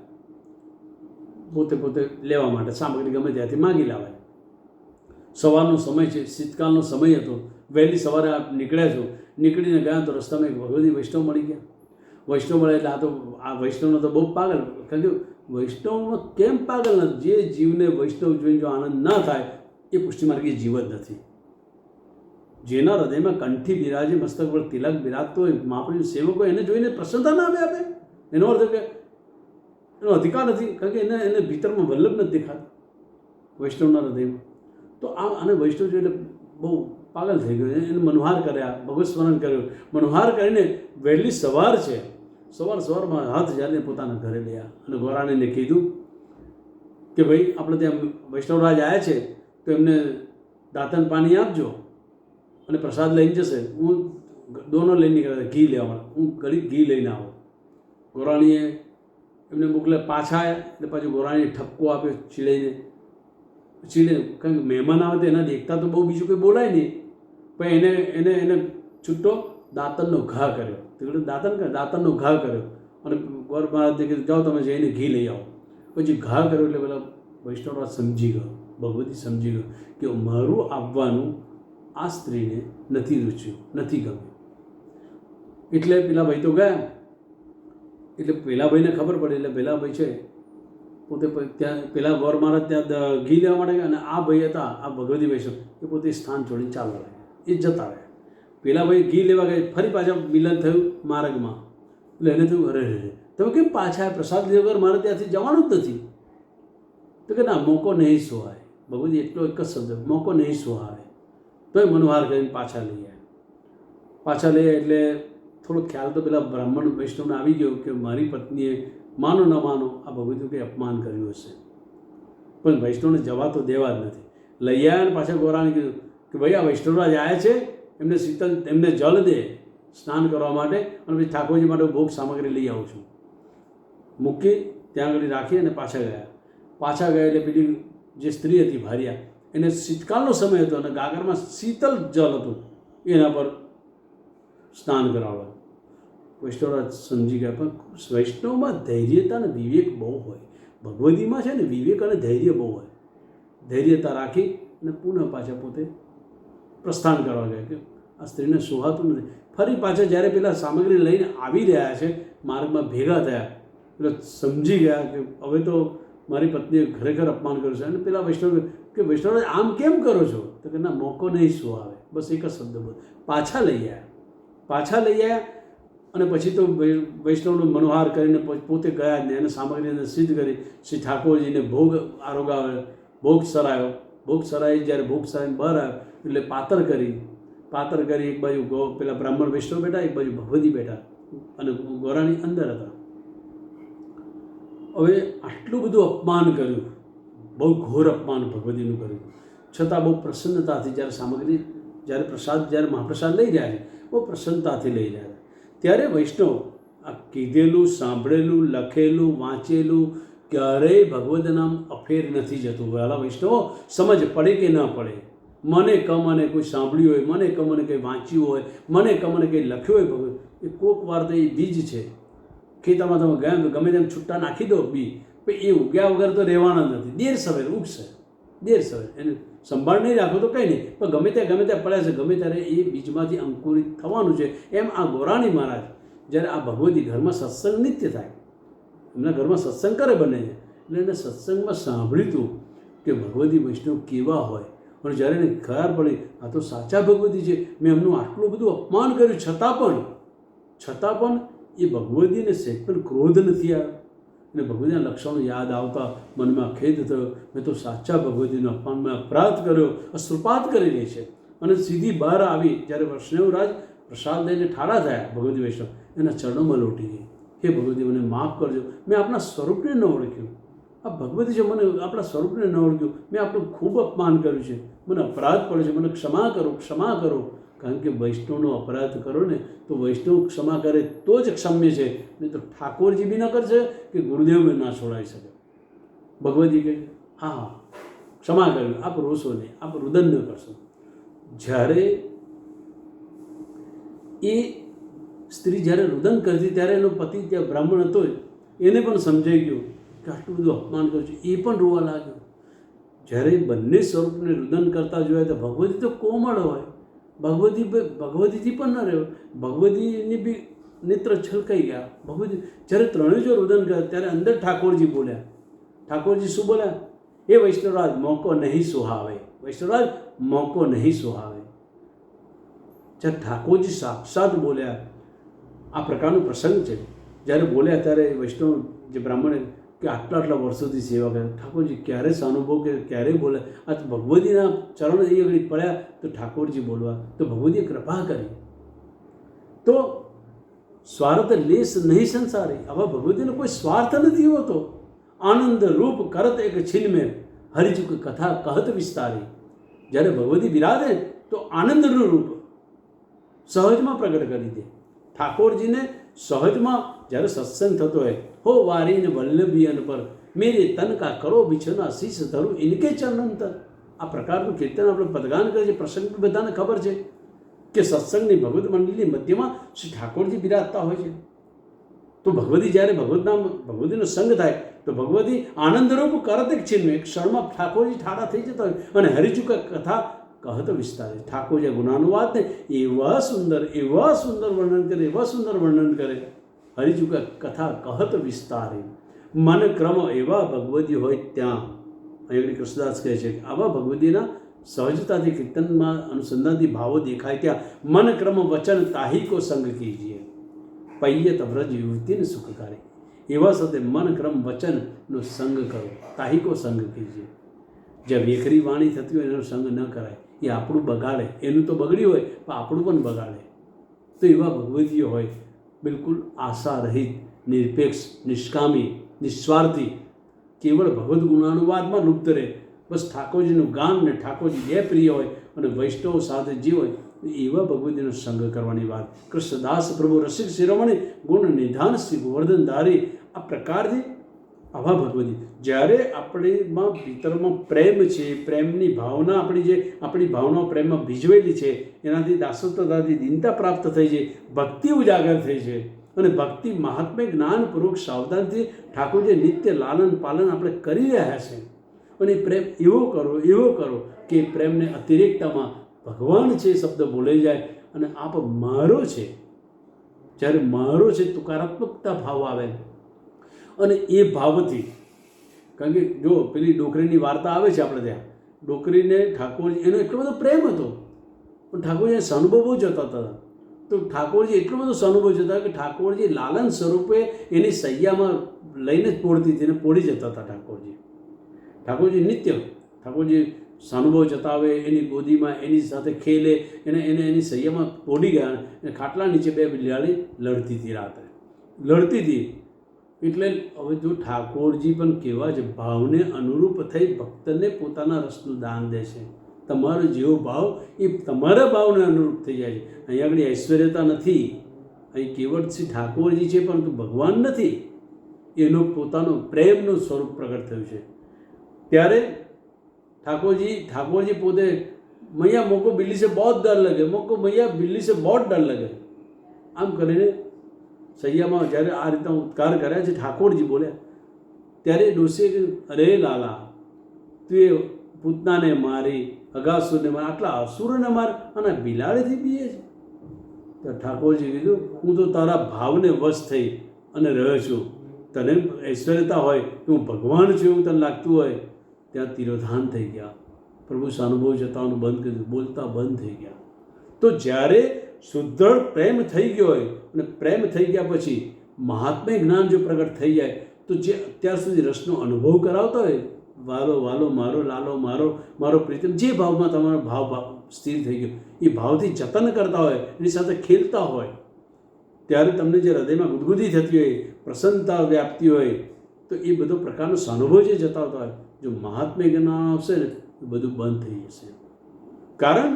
પોતે લેવા માટે સામગ્રી ગમે ત્યાંથી માગી લાવે. સવારનો સમય છે, શીતકાલનો સમય હતો. વહેલી સવારે આપ નીકળ્યા છો, નીકળીને ગયા તો રસ્તામાં એક ભગવદી વૈષ્ણવ મળી ગયા. વૈષ્ણવ મળે એટલે આ વૈષ્ણવનો તો બહુ પાગલ. કારણ કે વૈષ્ણવમાં કેમ પાગલ નથી? જે જીવને વૈષ્ણવ જોઈને જો આનંદ ના થાય એ પુષ્ટિમાર્ગી જીવ જ નથી. જેના હૃદયમાં કંઠી બિરાજે, મસ્તક પર તિલક બિરાજતો હોય, મહાપ્રભુ સેવકો એને જોઈને પ્રસન્નતા ના આપે. એનો અર્થ કે એનો અધિકાર નથી, કારણ કે એને ભીતરમાં વલ્લભ નથી દેખાતું વૈષ્ણવના હૃદયમાં. તો આને વૈષ્ણવ જો એટલે બહુ પાગલ થઈ ગયો. એને મનોહાર કર્યા, ભગવત સ્મરણ કર્યું. મનોહાર કરીને વહેલી સવાર છે, સવારમાં હાથ ઝાલીને પોતાના ઘરે ગયા અને ગોરાણીને કીધું કે ભાઈ આપણે ત્યાં વૈષ્ણવરાજ આવ્યા છે તો એમને દાંતન પાણી આપજો અને પ્રસાદ લઈને જશે. હું દોનો લઈને નીકળ્યા, ઘી લેવા, હું ઘડી ઘી લઈને આવું. ગોરાણીએ એમને મોકલે, પાછા આવ્યા એટલે પાછું ગોરાણીએ ઠપકો આપ્યો ચીડે. કારણ કે મહેમાન આવે તો એના દેખતા તો બહુ બીજું કંઈ બોલાય નહીં, પણ એને છૂટો દાંતનનો ઘા કર્યો. દાંતનનો ઘા કર્યો અને ગોર મહારાજને કીધું જાઓ તમે જઈને ઘી લઈ આવો. પછી ઘા કર્યો એટલે પેલા વૈષ્ણવરાજ સમજી ગયો, ભગવતી સમજી ગયો કે મારું આવવાનું આ સ્ત્રીને નથી રૂચ્યું, નથી ગમ્યું. એટલે પેલા ભાઈ તો ગયા. એટલે પેલા ભાઈને ખબર પડી. એટલે પેલા ભાઈ છે પોતે ત્યાં પેલા ગોર મહારાજ ત્યાં ઘી લેવા માટે ગયા અને આ ભાઈ હતા, આ ભગવતી વૈષ્ણવ, એ પોતે સ્થાન છોડીને ચાલવા લાગ્યા, એ જતા રહ્યા. પેલા ભાઈ ઘી લેવા ગયા, ફરી પાછા મિલન થયું માર્ગમાં. એટલે એને થયું, અરે રે તમે કેમ પાછા પ્રસાદ લીધા વગર મારે ત્યાંથી જવાનું જ નથી? તો કે ના, મોકો નહીં સુહાય. ભગવતી એટલો એક જ શબ્દ, મોકો નહીં સુહાય. તોય મનોહાર કરીને પાછા લઈ આવ્યા. પાછા લઈ એટલે થોડો ખ્યાલ તો પેલા બ્રાહ્મણ વૈષ્ણવને આવી ગયો કે મારી પત્નીએ માનો ન માનો આ ભગવતીનું કંઈ અપમાન કર્યું હશે, પણ વૈષ્ણવને જવા તો દેવા જ નથી. લઈ આવ્યા અને પાછા ગોરાને કીધું કે ભાઈ આ વૈષ્ણવરાજ આવ્યા છે, એમને શીતળ એમને જલ દે સ્નાન કરવા માટે, અને પછી ઠાકોરજી માટે ભોગ સામગ્રી લઈ આવું છું. મૂકી ત્યાં આગળ રાખી અને પાછા ગયા. પાછા ગયા એટલે પેલી જે સ્ત્રી હતી ભાર્યા, એને શીતકાળનો સમય હતો અને ગાગરમાં શીતળ જલ હતું, એના પર સ્નાન કરાવવા. વૈષ્ણવરાજ સમજી ગયા, પણ વૈષ્ણવમાં ધૈર્યતા અને વિવેક બહુ હોય. ભગવતીમાં છે ને વિવેક અને ધૈર્ય બહુ હોય. ધૈર્યતા રાખી અને પુનઃ પાછા પોતે પ્રસ્થાન કરવા ગયા કે આ સ્ત્રીને સુહાતું નથી. ફરી પાછા જ્યારે પેલા સામગ્રી લઈને આવી રહ્યા છે, માર્ગમાં ભેગા થયા એટલે સમજી ગયા કે હવે તો મારી પત્નીએ ખરેખર અપમાન કર્યું છે. અને પેલા વૈષ્ણવ કે વૈષ્ણવ આમ કેમ કરો છો? તો કે ના, મોકો નહીં સુહાવે. બસ એક જ શબ્દ બોલ. પાછા લઈ આવ્યા. પાછા લઈ આવ્યા અને પછી તો વૈષ્ણવનો મનોહાર કરીને પોતે ગયા ને એને સામગ્રીને સિદ્ધ કરી. શ્રી ઠાકોરજીને ભોગ આરોગાવ્યો, ભોગ સરાયો. ભોગ સરાઈ જ્યારે ભોગ સરાઈને બહાર આવ્યો એટલે પાતર કરી. એક બાજુ પેલા બ્રાહ્મણ વૈષ્ણવ બેઠા, એક બાજુ ભગવતી બેઠા અને ગોરાણી અંદર હતા. હવે આટલું બધું અપમાન કર્યું, બહુ ઘોર અપમાન ભગવતીનું કર્યું, છતાં બહુ પ્રસન્નતાથી જ્યારે સામગ્રી, જ્યારે મહાપ્રસાદ લઈ રહ્યા છે, બહુ પ્રસન્નતાથી લઈ રહ્યા છે. ત્યારે વૈષ્ણવ આ કીધેલું, સાંભળેલું, લખેલું, વાંચેલું ક્યારેય ભગવદ નામ અફેર નથી જતું. વહેલા વૈષ્ણવો સમજ પડે કે ન પડે, મને કમને કોઈ સાંભળ્યું હોય, મને કમને કંઈ વાંચ્યું હોય, મને કમને કંઈ લખ્યું હોય, ભગવદ એ કોક વાર તો એ બીજ છે. ખેતરમાં તમે ગયા તો ગમે તેમ છૂટા નાખી દો બી, પણ એ ઉગ્યા વગર તો રહેવાના નથી. દેર સવેર ઉગશે, દેર સવેર. એને સંભાળ નહીં રાખો તો કંઈ નહીં, પણ ગમે ત્યાં પડ્યા છે, ગમે ત્યારે એ બીજમાંથી અંકુરિત થવાનું છે. એમ આ ગોરાણી મહારાજ જ્યારે આ ભગવતી ઘરમાં સત્સંગ નિત્ય થાય, એમના ઘરમાં સત્સંગ કરે બને છે, એટલે એને સત્સંગમાં સાંભળ્યું હતું કે ભગવતી વૈષ્ણવ કેવા હોય. અને જ્યારે એને ખબર પડી આ તો સાચા ભગવતી છે, મેં એમનું આટલું બધું અપમાન કર્યું, છતાં પણ એ ભગવતીને સહેજ પણ ક્રોધ નથી આવ્યો. અને ભગવતીના લક્ષણો યાદ આવતા મનમાં ખેદ થયો, મેં તો સાચા ભગવતીનો અપમાનમાં અપરાધ કર્યો, અશ્રુપાત કરેલી છે. અને સીધી બહાર આવી જ્યારે વૈષ્ણવરાજ પ્રસાદ લઈને ઠાડા થયા, ભગવતી વૈષ્ણવ એના ચરણોમાં લોટી ગઈ. હે ભગવતી, મને માફ કરજો, મેં આપણા સ્વરૂપને ન ઓળખ્યું. આ ભગવતી છે, મને આપણા સ્વરૂપને ન ઓળખ્યું, મેં આપણું ખૂબ અપમાન કર્યું છે, મને અપરાધ પડે છે, મને ક્ષમા કરો. કારણ કે વૈષ્ણવનો અપરાધ કરો ને તો વૈષ્ણવ ક્ષમા કરે તો જ ક્ષમ્ય છે, નહીં તો ઠાકોરજી બી ન કરશે કે ગુરુદેવ બી ના છોડાઈ શકે. ભગવતી કહે હા ક્ષમા કર્યું, આપ રોશો નહીં, આપ રુદન ન કરશો. જ્યારે એ સ્ત્રી જ્યારે રુદન કરતી ત્યારે એનો પતિ ત્યાં બ્રાહ્મણ હતો, એને પણ સમજાઈ ગયું કે આટલું બધું અપમાન કર્યું છે. એ પણ રોવા લાગ્યો. જ્યારે બંને સ્વરૂપને રુદન કરતા જોયા તો ભગવતી તો કોમળ હોય, ભગવતીથી પણ ન રહ્યો, ભગવતીની બી નેત્ર છલકાઈ ગયા. ભગવતી જ્યારે ત્રણેય જો રુદન કર્યા ત્યારે અંદર ઠાકોરજી બોલ્યા. ઠાકોરજી શું બોલ્યા? એ વૈષ્ણવરાજ મોકો નહીં સુહાવે, વૈષ્ણવરાજ મોકો નહીં સુહાવે. જ્યારે ઠાકોરજી સાક્ષાત બોલ્યા, આ પ્રકારનો પ્રસંગ છે. જ્યારે બોલ્યા ત્યારે વૈષ્ણવ જે બ્રાહ્મણે કે આટલા વર્ષોથી સેવા કરે, ઠાકોરજી ક્યારે સાનુભવ કે ક્યારેય બોલે, આ ભગવતીના ચરણ એ આગળ પડ્યા તો ઠાકોરજી બોલવા, તો ભગવતીએ કૃપા કરી. તો સ્વાર્થ લેશ નહીં સંસારી. આવા ભગવતીનો કોઈ સ્વાર્થ નથી હોતો. આનંદ રૂપ કરત એક છીન મેં હરિચુક કથા કહત વિસ્તારી. જ્યારે ભગવતી બિરાજે તો આનંદનું રૂપ સહજમાં પ્રગટ કરી દે. ઠાકોરજીને સહજમાં જ્યારે સત્સંગ થતો હોય, હો વારીને વલ્લભીયન પર મેરે તન કા કરો બિછના શીશ ધરું ઇનકે ચરણંતર. આ પ્રકારનું કીર્તન આપણે પદગાન કરીએ છીએ. પ્રસંગ બધાને ખબર છે કે સત્સંગની ભગવત મંડળની મધ્યમાં શ્રી ઠાકોરજી બિરાજતા હોય છે. તો ભગવતી જ્યારે ભગવતીનો સંગ થાય તો ભગવતી આનંદરૂપ કરત એક છીન એક ક્ષણમાં ઠાકોરજી ઠાડા થઈ જતા હોય અને હરિચુકા કથા કહત વિસ્તારે. ઠાકોરજી ગુણાનુવાદ ને એવા સુંદર વર્ણન કરે, હરિચુકા કથા કહત વિસ્તારે. મન ક્રમ એવા ભગવદી હોય ત્યાં, અહીં કૃષ્ણદાસ કહે છે કે આવા ભગવદીના સહજતાથી કીર્તનમાં અનુસંધાનથી ભાવો દેખાય ત્યાં મન ક્રમ વચન તાહી કો સંગ કીજીએ પૈયત વ્રજ યુવતીને સુખકારી. એવા સાથે મન ક્રમ વચનનો સંગ કરો, તાહી કો સંગ કીજીએ. જ્યાં વેખરી વાણી થતી હોય એનો સંગ ન કરાય, એ આપણું બગાડે, એનું તો બગડ્યું હોય પણ આપણું પણ બગાડે. તો એવા ભગવદીઓ હોય બિલકુલ આશા રહિત, નિરપેક્ષ, નિષ્કામી, નિસ્વાર્થી, કેવળ ભગવદ્ ગુણાનુવાદમાં લુપ્ત રહે. બસ ઠાકોરજીનું ગાન ને ઠાકોરજી જે પ્રિય હોય અને વૈષ્ણવ સાથે જે હોય એવા ભગવદીનો સંગ કરવાની વાત. કૃષ્ણદાસ પ્રભુ રસિક શિરોમણી ગુણ નિધાન શ્રી ગોવર્ધન ધારી. આ પ્રકારથી આવા ભગવદી જ્યારે આપણીમાં ભીતરમાં પ્રેમ છે, પ્રેમની ભાવના આપણી ભાવના પ્રેમમાં ભીજવેલી છે, એનાથી દાસત્વતાથી દીનતા પ્રાપ્ત થઈ છે, ભક્તિ ઉજાગર થઈ છે અને ભક્તિ મહાત્મ્ય જ્ઞાનપૂર્વક સાવધાનથી ઠાકોરજી નિત્ય લાલન પાલન આપણે કરી રહ્યા છે. અને પ્રેમ એવો કરો કે પ્રેમને અતિરેકતામાં ભગવાન છે શબ્દ બોલાઈ જાય અને આપ મારો છે. જ્યારે મારો છે તુકારાત્મકતા ભાવ આવે અને એ ભાવથી, કારણ કે જો પેલી ડોકરીની વાર્તા આવે છે આપણે ત્યાં, ડોકરીને ઠાકોરજી એનો એટલો બધો પ્રેમ હતો પણ ઠાકોરજી સાનુભવ બહુ જતા હતા. તો ઠાકોરજી એટલો બધો સાનુભવ જતા કે ઠાકોરજી લાલન સ્વરૂપે એની સૈયામાં લઈને જ પોડતી હતી અને પોડી જતા હતા. ઠાકોરજી નિત્ય ઠાકોરજી સાનુભવ જતાવે, એની ગોદીમાં એની સાથે ખેલે, એની સૈયામાં પોડી ગયા અને ખાટલા નીચે બે બિલાડી લડતી હતી, રાત્રે લડતી હતી. એટલે હવે જો ઠાકોરજી પણ કેવા છે, ભાવને અનુરૂપ થઈ ભક્તને પોતાના રસનું દાન દે છે. તમારો જેવો ભાવ એ તમારા ભાવને અનુરૂપ થઈ જાય છે. અહીં આગળ ઐશ્વર્યતા નથી, અહીં કેવળ શ્રી ઠાકોરજી છે પરંતુ ભગવાન નથી. એનો પોતાનો પ્રેમનું સ્વરૂપ પ્રગટ થયું છે. ત્યારે ઠાકોરજી પોતે મૈયા મોકો બિલ્લી સે બહુ ડર લગે, મોકો મૈયા બિલ્લી સે બહુ ડર લગે, આમ કરીને સૈયામાં જ્યારે આ રીતના ઉદ્ગાર કર્યા છે ઠાકોરજી બોલ્યા. ત્યારે ડોસીએ કહ્યું, અરે લાલા, તું એ પૂતનાને મારી, અગાસુરને મારી, આટલા અસુરોને માર અને બિલાડીથી બીએ છે. તો ઠાકોરજી કીધું, હું તો તારા ભાવને વશ થઈ અને રહ્યો છું. તને ઐશ્વર્યતા હોય કે હું ભગવાન છું એવું તને લાગતું હોય, ત્યાં તિરોધાન થઈ ગયા. પ્રભુ સાનુભવ જતાનું બંધ કર્યું, બોલતા બંધ થઈ ગયા. તો જ્યારે સુદૃઢ પ્રેમ થઈ ગયો હોય અને પ્રેમ થઈ ગયા પછી મહાત્મ્ય જ્ઞાન જો પ્રગટ થઈ જાય તો જે અત્યાર સુધી રસનો અનુભવ કરાવતા હોય, વાલો વાલો મારો, લાલો મારો, મારો પ્રીતમ, જે ભાવમાં તમારો ભાવ સ્થિર થઈ ગયો એ ભાવથી જતન કરતા હોય, એની સાથે ખેલતા હોય, ત્યારે તમને જે હૃદયમાં ગુદગુદી થતી હોય, પ્રસન્નતા વ્યાપતી હોય, તો એ બધો પ્રકારનો સાનુભવ જે જતાવતા હોય, જો મહાત્મ્ય જ્ઞાન આવશે ને એ બધું બંધ થઈ જશે. કારણ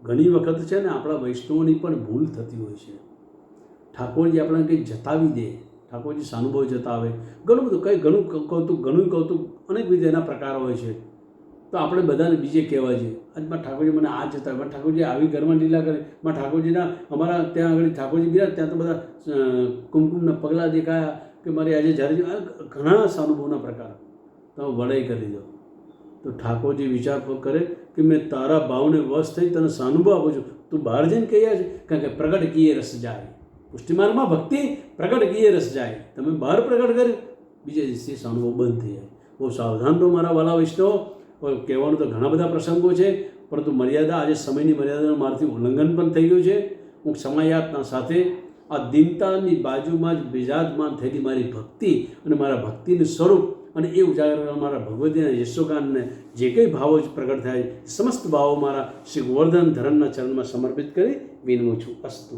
ઘણી વખત છે ને આપણા વૈષ્ણવોની પણ ભૂલ થતી હોય છે. ઠાકોરજી આપણને કંઈક જતાવી દે, ઠાકોરજી સાનુભવ જતાવે, ઘણું બધું ઘણું કૌતુક અનેકવિધ એના પ્રકારો હોય છે. તો આપણે બધાને બીજે કહેવા જોઈએ, આજમાં ઠાકોરજી મને આ જતાવે, ઠાકોરજી આવી ઘરમાં લીલા કરે, માં ઠાકોરજીના અમારા ત્યાં આગળ ઠાકોરજી ગયા ત્યાં તો બધા કુમકુમના પગલાં દેખાયા કે મારે આજે જ્યારે ઘણા સાનુભવના પ્રકાર તમે વડાઈ કરી દો. તો ઠાકોરજી વિચાર કરે કે મેં તારા ભાવને વશ થઈ તને સાનુભવ આપું છું, તું બહાર જઈને કહ્યા છે, કારણ કે પ્રગટ કીએ રસ જાય. પુષ્ટિમાર્ગમાં ભક્તિ પ્રગટ કીએ રસ જાય. તમે બહાર પ્રગટ કર્યું, બીજે દિવસે સાનુભવ બંધ થઈ જાય. બહુ સાવધાન રહો મારા વાલા વૈષ્ણવો. કહેવાનું તો ઘણા બધા પ્રસંગો છે, પરંતુ મર્યાદા, આજે સમયની મર્યાદાનું મારાથી ઉલ્લંઘન પણ થઈ ગયું છે. હું ક્ષમાયાતના સાથે આ દીનતાની બાજુમાં જ બિરાજમાન થયેલી મારી ભક્તિ અને મારા ભક્તિનું સ્વરૂપ અને એ ઉજાગર કરવા મારા ભગવતીના યશોગાનને જે કંઈ ભાવો જ પ્રગટ થાય સમસ્ત ભાવો મારા શ્રી ગોવર્ધન ધરણના ચરણમાં સમર્પિત કરી વિનમું છું. અસ્તુ.